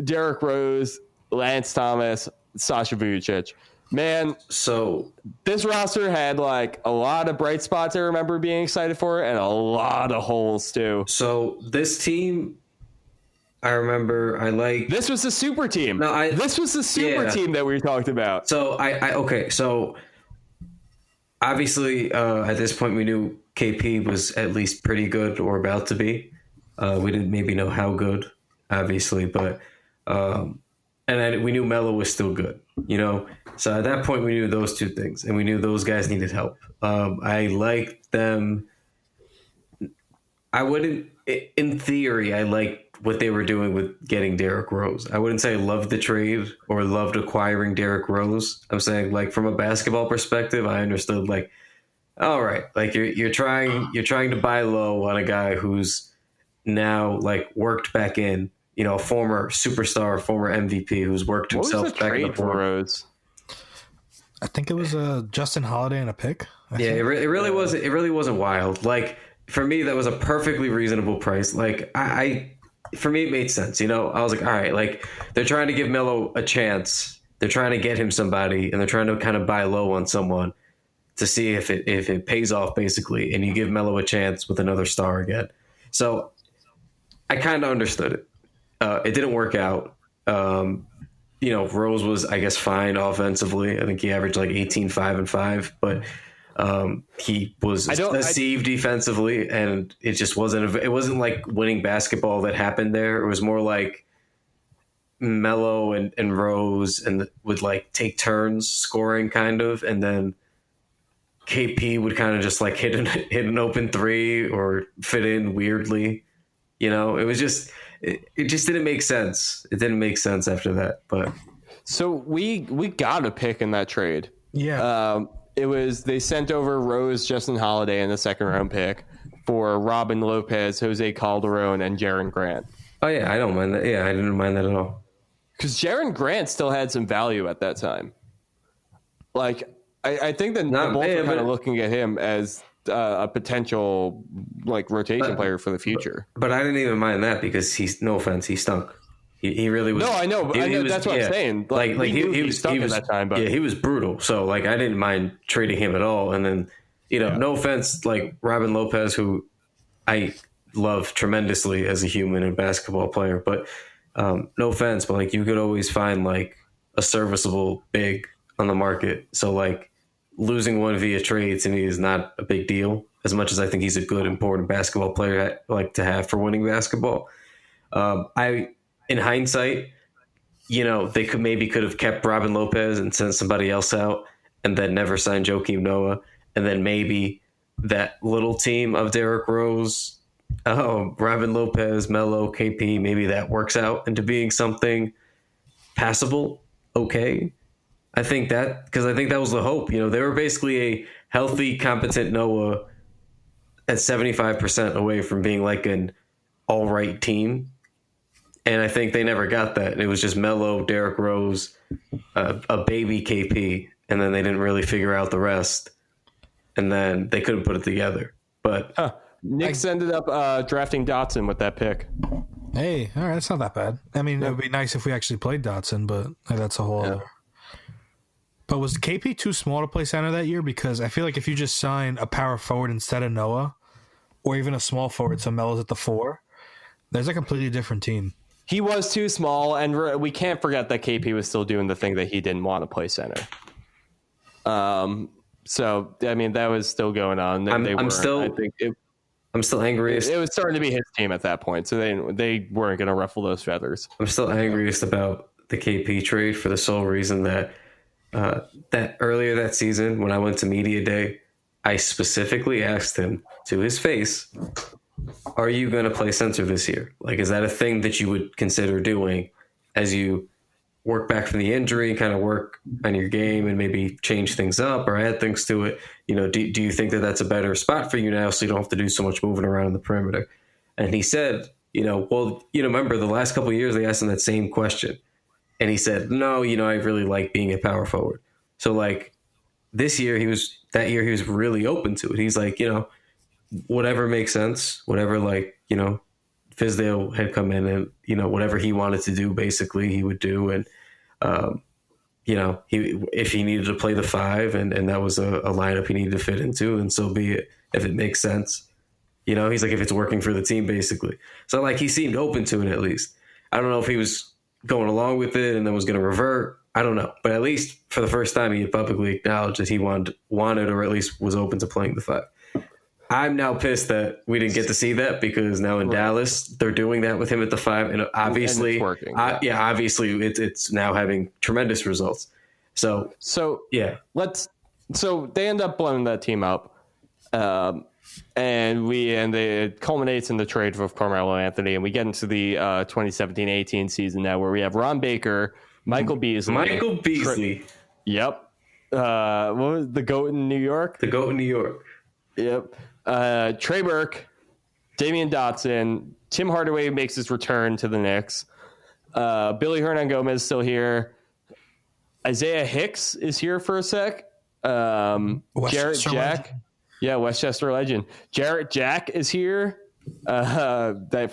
Derrick Rose, Lance Thomas, Sasha Vujacic. Man, so this roster had like a lot of bright spots I remember being excited for and a lot of holes too. So this team, I remember this was the super team. This was the super team that we talked about. So okay. So obviously at this point we knew KP was at least pretty good or about to be. We didn't maybe know how good, obviously, but we knew Melo was still good, you know? So at that point we knew those two things and we knew those guys needed help. I liked them. In theory, I liked what they were doing with getting Derrick Rose. I wouldn't say I loved the trade or loved acquiring Derrick Rose. I'm saying like from a basketball perspective, I understood like, all right, like you're trying to buy low on a guy who's now like worked back in, you know, a former superstar, former MVP who's worked himself back in the trade for Rose. I think it was Justin Holiday and a pick. It really wasn't. It really wasn't wild. Like for me, that was a perfectly reasonable price. Like for me, it made sense. You know, I was like, all right, like they're trying to give Melo a chance. They're trying to get him somebody, and they're trying to kind of buy low on someone to see if it pays off, basically. And you give Melo a chance with another star again. So I kind of understood it. It didn't work out. Rose was, I guess, fine offensively. I think he averaged like 18, 5, and 5, but he was deceived defensively, and it just wasn't like winning basketball that happened there. It was more like Melo and Rose and would like take turns scoring kind of, and then KP would kind of just like hit an open three or fit in weirdly. It just didn't make sense. It didn't make sense after that. But so we got a pick in that trade. Yeah. They sent over Rose, Justin Holiday in the second round pick for Robin Lopez, Jose Calderon, and Jaren Grant. Oh yeah, I don't mind that. Yeah, I didn't mind that at all. Because Jaren Grant still had some value at that time. Like, I think that the Bulls are kind of looking at him as a potential like rotation player for the future. But I didn't even mind that because no offense, he stunk. He really was. No, I know. That's what I'm saying. Like he was stunk at that time. But he was brutal. So like I didn't mind trading him at all. And then no offense, like Robin Lopez, who I love tremendously as a human and basketball player, but no offense, but like you could always find like a serviceable big on the market. So like losing one via trade to me is not a big deal, as much as I think he's a good, important basketball player I like to have for winning basketball. In hindsight, they could have kept Robin Lopez and sent somebody else out and then never signed Joakim Noah. And then maybe that little team of Derrick Rose, Robin Lopez, Melo, KP, maybe that works out into being something passable. Okay. I think that was the hope. They were basically a healthy, competent Noah at 75% away from being like an all right team. And I think they never got that. It was just Melo, Derrick Rose, a baby KP, and then they didn't really figure out the rest. And then they couldn't put it together. But Knicks ended up drafting Dotson with that pick. Hey, all right, that's not that bad. I mean, it would be nice if we actually played Dotson, but that's a whole other. But was KP too small to play center that year? Because I feel like if you just sign a power forward instead of Noah, or even a small forward, so Melo's at the 4, there's a completely different team. He was too small, and we can't forget that KP was still doing the thing that he didn't want to play center. So I mean, that was still going on. I'm still angry. It was starting to be his team at that point, so they weren't going to ruffle those feathers. I'm still angriest about the KP trade for the sole reason that earlier that season when I went to media day, I specifically asked him to his face, are you going to play center this year? Like, is that a thing that you would consider doing as you work back from the injury and kind of work on your game and maybe change things up or add things to it? Do you think that that's a better spot for you now so you don't have to do so much moving around in the perimeter? And he said, remember the last couple of years they asked him that same question. And he said, no, I really like being a power forward. So like that year he was really open to it. He's like, whatever makes sense, whatever, like, Fizdale had come in and, whatever he wanted to do, basically he would do. And, if he needed to play the 5 and that was a lineup he needed to fit into, then so be it, if it makes sense. He's like, if it's working for the team, basically. So like he seemed open to it at least. I don't know if he was going along with it and then was going to revert. I don't know. But at least for the first time, he had publicly acknowledged that he wanted or at least was open to playing the 5. I'm now pissed that we didn't get to see that because now in Dallas, they're doing that with him at the 5. And obviously, and it's working, obviously it's now having tremendous results. So yeah. So they end up blowing that team up. And it culminates in the trade of Carmelo Anthony, and we get into the 2017-18 season now, where we have Ron Baker, Michael Beasley. Yep. What was the GOAT in New York? The GOAT in New York. Yep. Trey Burke, Damian Dotson, Tim Hardaway makes his return to the Knicks. Billy Hernangomez is still here. Isaiah Hicks is here for a sec. Jarrett Jack. Yeah, Westchester legend. Jarrett Jack is here for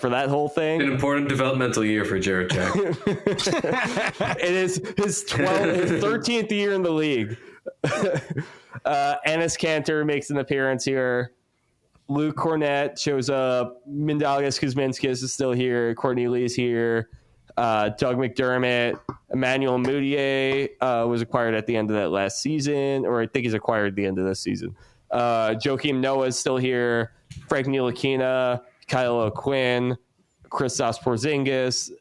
that whole thing. An important developmental year for Jarrett Jack. It is his 13th year in the league. Enes Kanter makes an appearance here. Luke Cornett shows up. Mindaugas Kuzminskis is still here. Courtney Lee's here. Doug McDermott, Emmanuel Mudiay was acquired at the end of that last season, or I think he's acquired at the end of this season. Joakim Noah is still here. Frank Ntilikina, Kyle O'Quinn, Kristaps Porzingis,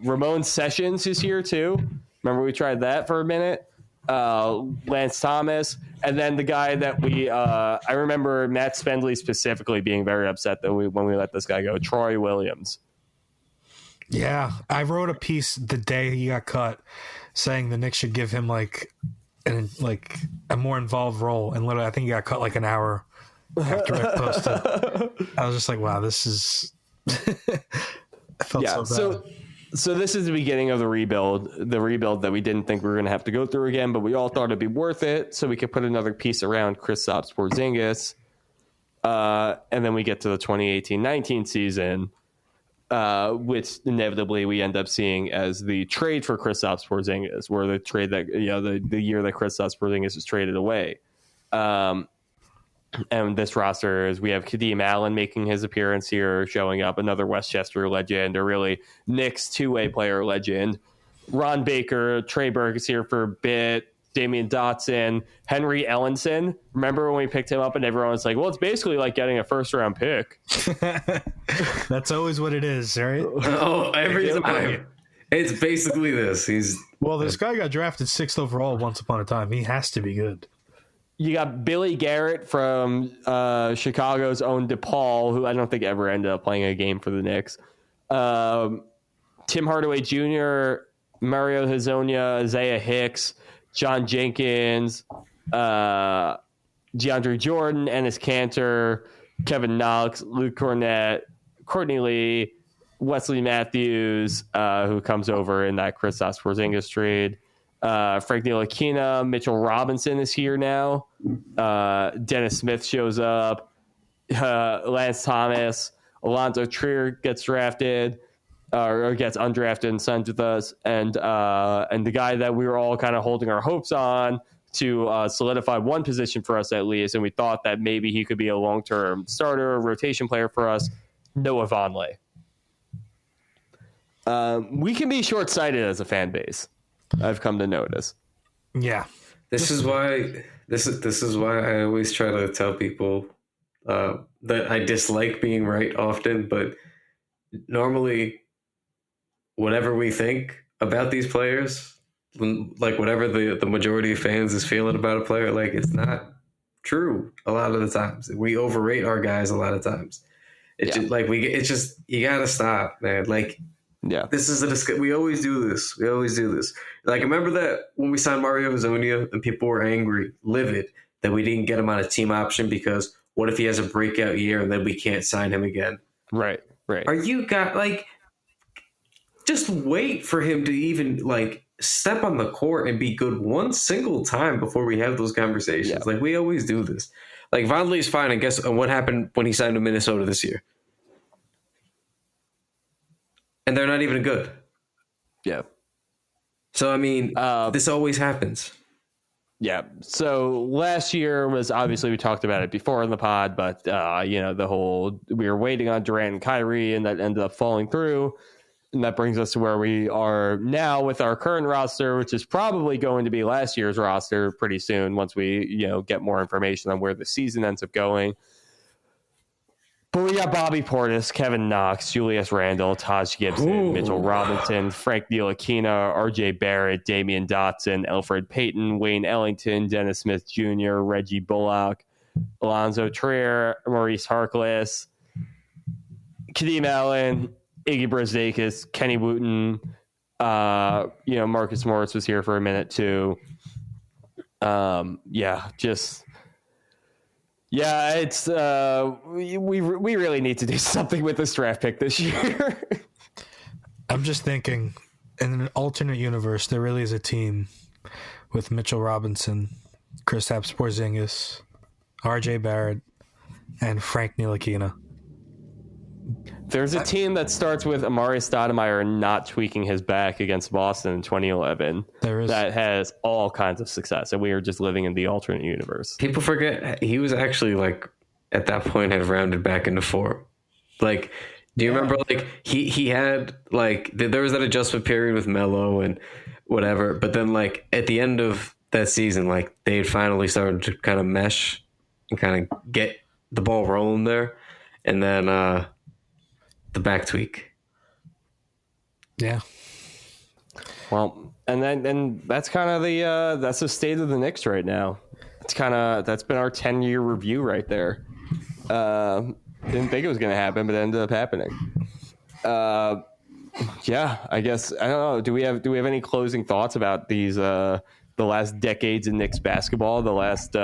Ramon Sessions is here too. Remember we tried that for a minute. Lance Thomas, and then the guy that I remember Matt Spendley specifically being very upset that when we let this guy go, Troy Williams. Yeah, I wrote a piece the day he got cut saying the Knicks should give him like a more involved role, and literally I think he got cut like an hour after I posted. I was just like, wow, this is I felt so bad. So this is the beginning of the rebuild that we didn't think we were going to have to go through again, but we all thought it'd be worth it so we could put another piece around Kristaps Porzingis. And then we get to the 2018-19 season, which inevitably we end up seeing as the trade for Kristaps Porzingis, where the trade that, the year that Kristaps Porzingis was traded away. And this roster is, we have Kadeem Allen making his appearance here, showing up, another Westchester legend, or really Knicks two-way player legend. Ron Baker, Trey Burke is here for a bit, Damian Dotson, Henry Ellenson. Remember when we picked him up and everyone was like, well, it's basically like getting a first-round pick. That's always what it is, right? Oh, every time. It's basically this. This guy got drafted 6th overall once upon a time. He has to be good. You got Billy Garrett from Chicago's own DePaul, who I don't think ever ended up playing a game for the Knicks. Tim Hardaway Jr., Mario Hezonja, Isaiah Hicks, John Jenkins, DeAndre Jordan, Enes Kanter, Kevin Knox, Luke Cornett, Courtney Lee, Wesley Matthews, who comes over in that Kristaps Porzingis trade. Frank Ntilikina, Mitchell Robinson is here now. Dennis Smith shows up. Lance Thomas, Alonzo Trier gets drafted or gets undrafted and signed with us, and the guy that we were all kind of holding our hopes on to solidify one position for us at least, and we thought that maybe he could be a long-term starter, rotation player for us, Noah Vonleh. We can be short-sighted as a fan base, I've come to notice. Yeah. This is why I always try to tell people that I dislike being right often, but normally whatever we think about these players, like whatever the majority of fans is feeling about a player, like it's not true a lot of the times. We overrate our guys a lot of times. It's just you gotta stop, man. Like, yeah, this is we always do this. Like, remember that when we signed Mario Hezonja and people were angry, livid, that we didn't get him on a team option because what if he has a breakout year and then we can't sign him again? Right. Are you just wait for him to even step on the court and be good one single time before we have those conversations. Yeah. Like, we always do this. Like, Vonleh's fine. And guess what happened when he signed to Minnesota this year? And they're not even good. Yeah. So, I mean, this always happens. Yeah. So last year was, obviously we talked about it before in the pod, but, we were waiting on Durant and Kyrie, and that ended up falling through. And that brings us to where we are now with our current roster, which is probably going to be last year's roster pretty soon once we, get more information on where the season ends up going. But we got Bobby Portis, Kevin Knox, Julius Randle, Taj Gibson, Mitchell Robinson, Frank Ntilikina, RJ Barrett, Damian Dotson, Elfrid Payton, Wayne Ellington, Dennis Smith Jr., Reggie Bullock, Alonzo Trier, Maurice Harkless, Kadeem Allen, Iggy Brazdeikis, Kenny Wooten, Marcus Morris was here for a minute too. It's we really need to do something with this draft pick this year. I'm just thinking, in an alternate universe, there really is a team with Mitchell Robinson, Kristaps Porzingis, RJ Barrett, and Frank Ntilikina. There's a team that starts with Amari Stoudemire not tweaking his back against Boston in 2011. There is. That has all kinds of success, and we are just living in the alternate universe. People forget he was actually, at that point, had rounded back into form. Do you remember like he had like there was that adjustment period with Melo and whatever, but then like at the end of that season, like they had finally started to kind of mesh and kind of get the ball rolling there, and then the back tweak. Yeah. Well, and then that's kind of that's the state of the Knicks right now. That's been our 10-year review right there. Didn't think it was going to happen, but it ended up happening. Yeah, I guess I don't know. Do we have any closing thoughts about these the last decades in Knicks basketball? The last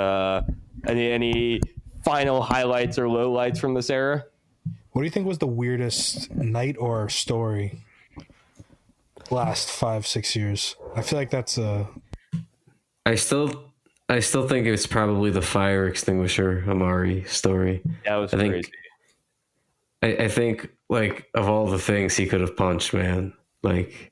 any final highlights or lowlights from this era? What do you think was the weirdest night or story last 5-6 years? I feel like that's a. I still think it's probably the fire extinguisher Amari story. That was crazy. I think like of all the things he could have punched, man, like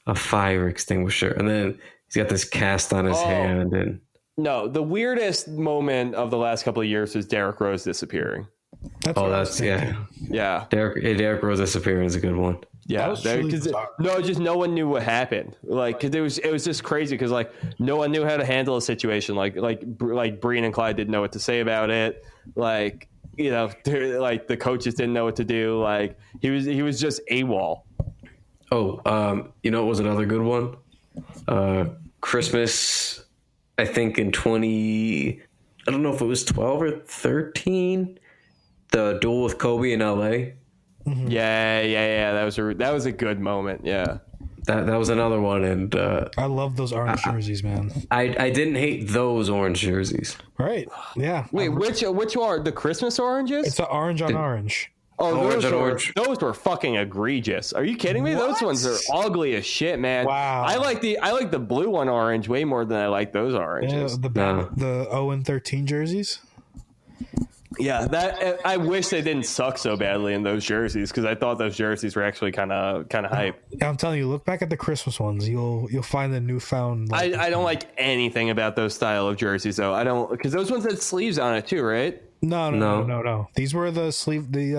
a fire extinguisher, and then he's got this cast on his hand. And no, the weirdest moment of the last couple of years was Derrick Rose disappearing. That's yeah. Derrick Rose disappearing is a good one. Yeah, just no one knew what happened. Like, cause it was just crazy because like no one knew how to handle a situation. Like Breen and Clyde didn't know what to say about it. Like, you know, like the coaches didn't know what to do. Like he was just AWOL. Oh, you know, it was another good one. Christmas, I think in 20. I don't know if it was 12 or 13. The duel with Kobe in LA. Mm-hmm. Yeah. That was a good moment. Yeah. That was another one, and I love those orange jerseys, man. I didn't hate those orange jerseys. Right? Yeah. Wait, which are the Christmas oranges? It's an orange on orange. Oh, those were fucking egregious. Are you kidding me? What? Those ones are ugly as shit, man. Wow. I like the blue one orange way more than I like those oranges. Yeah, the 0-13 jerseys. Yeah, that I wish they didn't suck so badly in those jerseys because I thought those jerseys were actually kind of hype. I'm telling you, look back at the Christmas ones. You'll find the newfound. I don't like anything about those style of jerseys though. I don't because those ones had sleeves on it too, right? No. These were the sleeve. It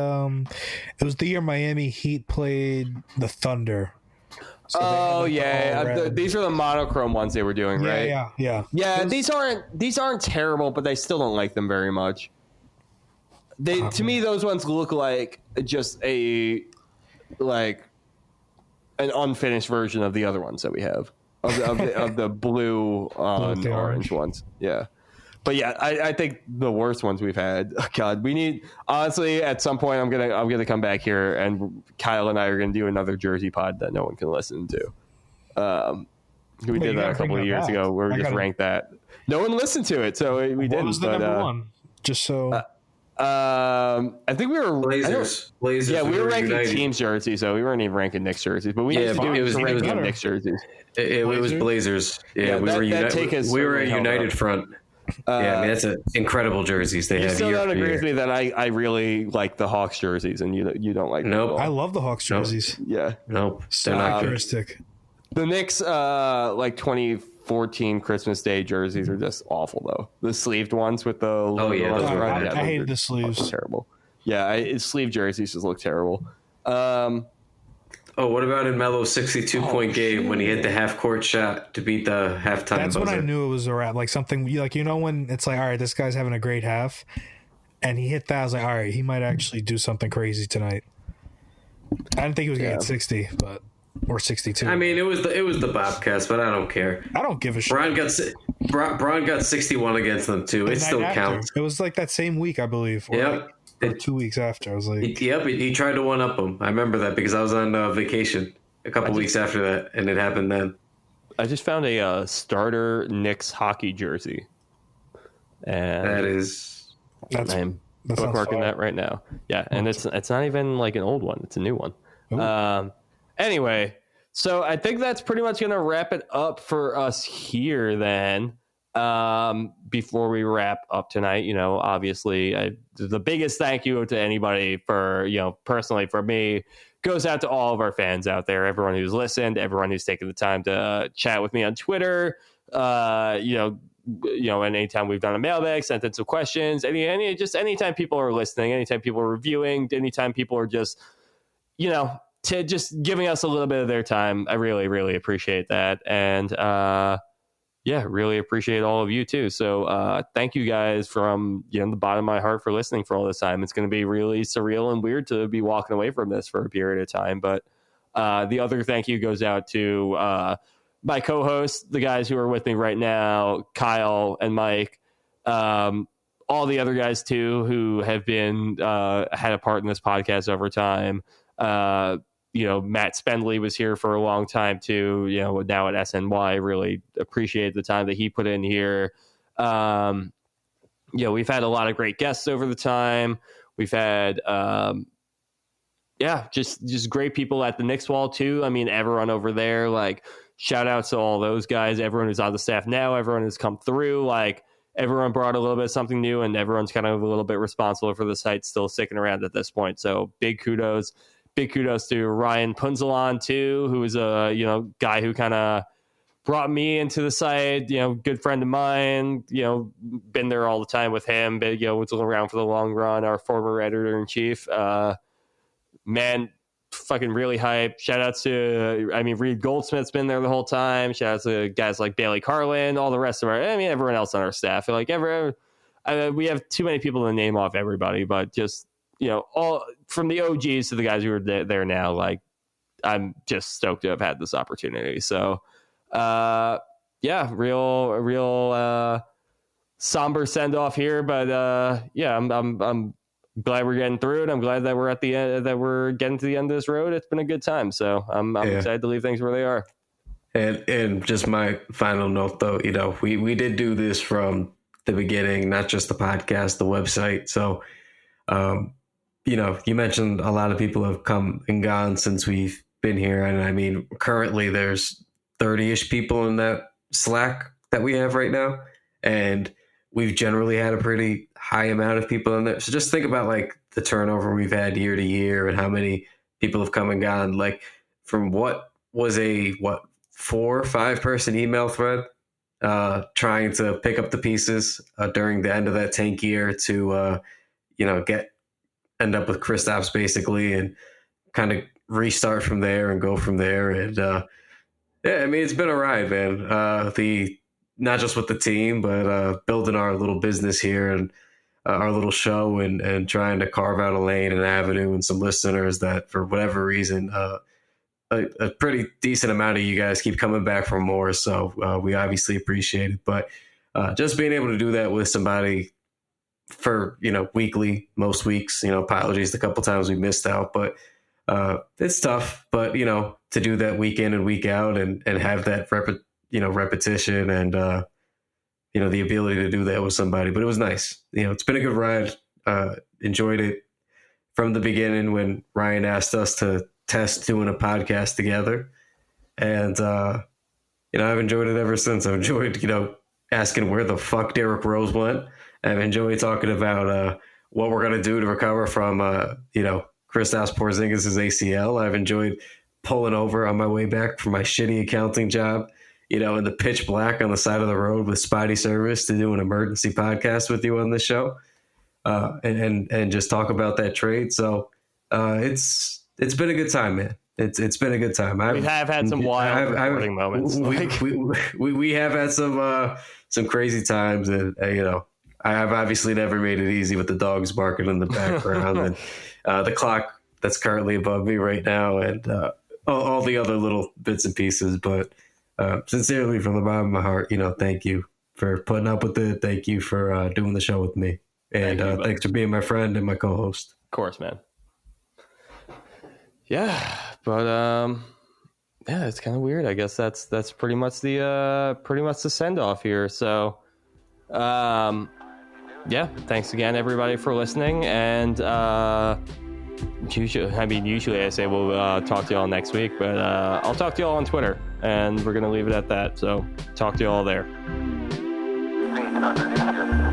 was the year Miami Heat played the Thunder. So these are the monochrome ones they were doing, right? Yeah. These aren't terrible, but I still don't like them very much. To me, those ones look like just an unfinished version of the other ones that we have of the blue on orange ones. Yeah. But yeah, I think the worst ones we've had. Oh God, we need honestly at some point I'm gonna come back here and Kyle and I are gonna do another Jersey pod that no one can listen to. We did that a couple of years ago where we just ranked that. No one listened to it, so we didn't. What was the number one? Just so. I think we were Blazers. Yeah, we were ranking United. Teams jerseys, so we weren't even ranking Knicks jerseys. But it was Knicks jerseys. It was Blazers. Yeah, we were a united front. Yeah, I mean that's incredible jerseys they have. You still don't agree with me that I really like the Hawks jerseys, and you don't like. Nope, I love the Hawks jerseys. Nope. Yeah, nope, they're not characteristic. The Knicks, 2014 Christmas Day jerseys are just awful though. The sleeved ones with the I hated the sleeves. Terrible. Yeah, sleeve jerseys just look terrible. What about in Melo's 62-point game when he hit the half-court shot to beat the halftime That's buzzer? when I knew it was a wrap. Like something like when it's like, all right, this guy's having a great half, and he hit that. I was like, all right, he might actually do something crazy tonight. I didn't think he was going to get 60, or 62. I mean, it was the Bobcats, but I don't care. I don't give a shit. Braun got 61 against them too. It still counts. It was like that same week, I believe. Yep. Or 2 weeks after. I was like, he tried to one up him. I remember that because I was on vacation a couple weeks after that, and it happened then. I just found a starter Knicks hockey jersey, and I'm bookmarking that right now. Yeah, and it's not even like an old one; it's a new one. Anyway, so I think that's pretty much going to wrap it up for us here then. Before we wrap up tonight, obviously the biggest thank you to anybody for, personally for me, goes out to all of our fans out there, everyone who's listened, everyone who's taken the time to chat with me on Twitter, anytime we've done a mailbag, sent in some questions, anytime people are listening, anytime people are reviewing, anytime people are just, to just giving us a little bit of their time. I really, really appreciate that. And really appreciate all of you too. So thank you guys from the bottom of my heart for listening for all this time. It's going to be really surreal and weird to be walking away from this for a period of time. But the other thank you goes out to my co-hosts, the guys who are with me right now, Kyle and Mike, all the other guys too who have been had a part in this podcast over time. Matt Spendley was here for a long time too, now at SNY. Really appreciate the time that he put in here. We've had a lot of great guests over the time. We've had just great people at the Knicks wall too. I mean, everyone over there, like, shout out to all those guys, everyone who's on the staff now, everyone who's come through, like, everyone brought a little bit of something new, and everyone's kind of a little bit responsible for the site still sticking around at this point. So big kudos to Ryan Punzalan too, who is a guy who kind of brought me into the site, good friend of mine, been there all the time with him, but was around for the long run. Our former editor-in-chief, man, fucking really hype. Shout out to, Reed Goldsmith's been there the whole time. Shout out to guys like Bailey Carlin, all the rest of everyone else on our staff. Like we have too many people to name off everybody, but just, all from the OGs to the guys who are there now, like, I'm just stoked to have had this opportunity. So, real somber send off here, but I'm glad we're getting through it. I'm glad that we're at the end, that we're getting to the end of this road. It's been a good time. So I'm excited to leave things where they are. And just my final note though, we did do this from the beginning, not just the podcast, the website. So, you mentioned a lot of people have come and gone since we've been here. And currently there's 30-ish people in that Slack that we have right now. And we've generally had a pretty high amount of people in there. So just think about like the turnover we've had year to year and how many people have come and gone. Like from what was a 4 or 5 person email thread, trying to pick up the pieces during the end of that tank year to, end up with Kristaps basically and kind of restart from there and go from there. And it's been a ride, man. Not just with the team, but building our little business here and our little show and trying to carve out a lane and avenue and some listeners that for whatever reason, a pretty decent amount of you guys keep coming back for more. So we obviously appreciate it, but just being able to do that with somebody for, weekly, most weeks, apologies the couple times we missed out, but it's tough, but to do that week in and week out and have that repetition and, the ability to do that with somebody, but it was nice. It's been a good ride. Enjoyed it from the beginning when Ryan asked us to test doing a podcast together. And, I've enjoyed it ever since. I've enjoyed, asking where the fuck Derrick Rose went. I've enjoyed talking about, what we're going to do to recover from, Kristaps Porzingis' ACL. I've enjoyed pulling over on my way back from my shitty accounting job, in the pitch black on the side of the road with Spotty service to do an emergency podcast with you on this show, and just talk about that trade. So it's been a good time, man. It's been a good time. We have had some wild recording moments. We have had some crazy times, and I have obviously never made it easy with the dogs barking in the background and the clock that's currently above me right now, and all the other little bits and pieces. But sincerely, from the bottom of my heart, thank you for putting up with it. Thank you for doing the show with me, and thanks for being my friend and my co-host. Of course, man. Yeah, but it's kind of weird. I guess that's pretty much the send off here. So, thanks again, everybody, for listening. And usually I say we'll talk to y'all next week, but I'll talk to y'all on Twitter, and we're gonna leave it at that. So, talk to y'all there. Mead underneath you.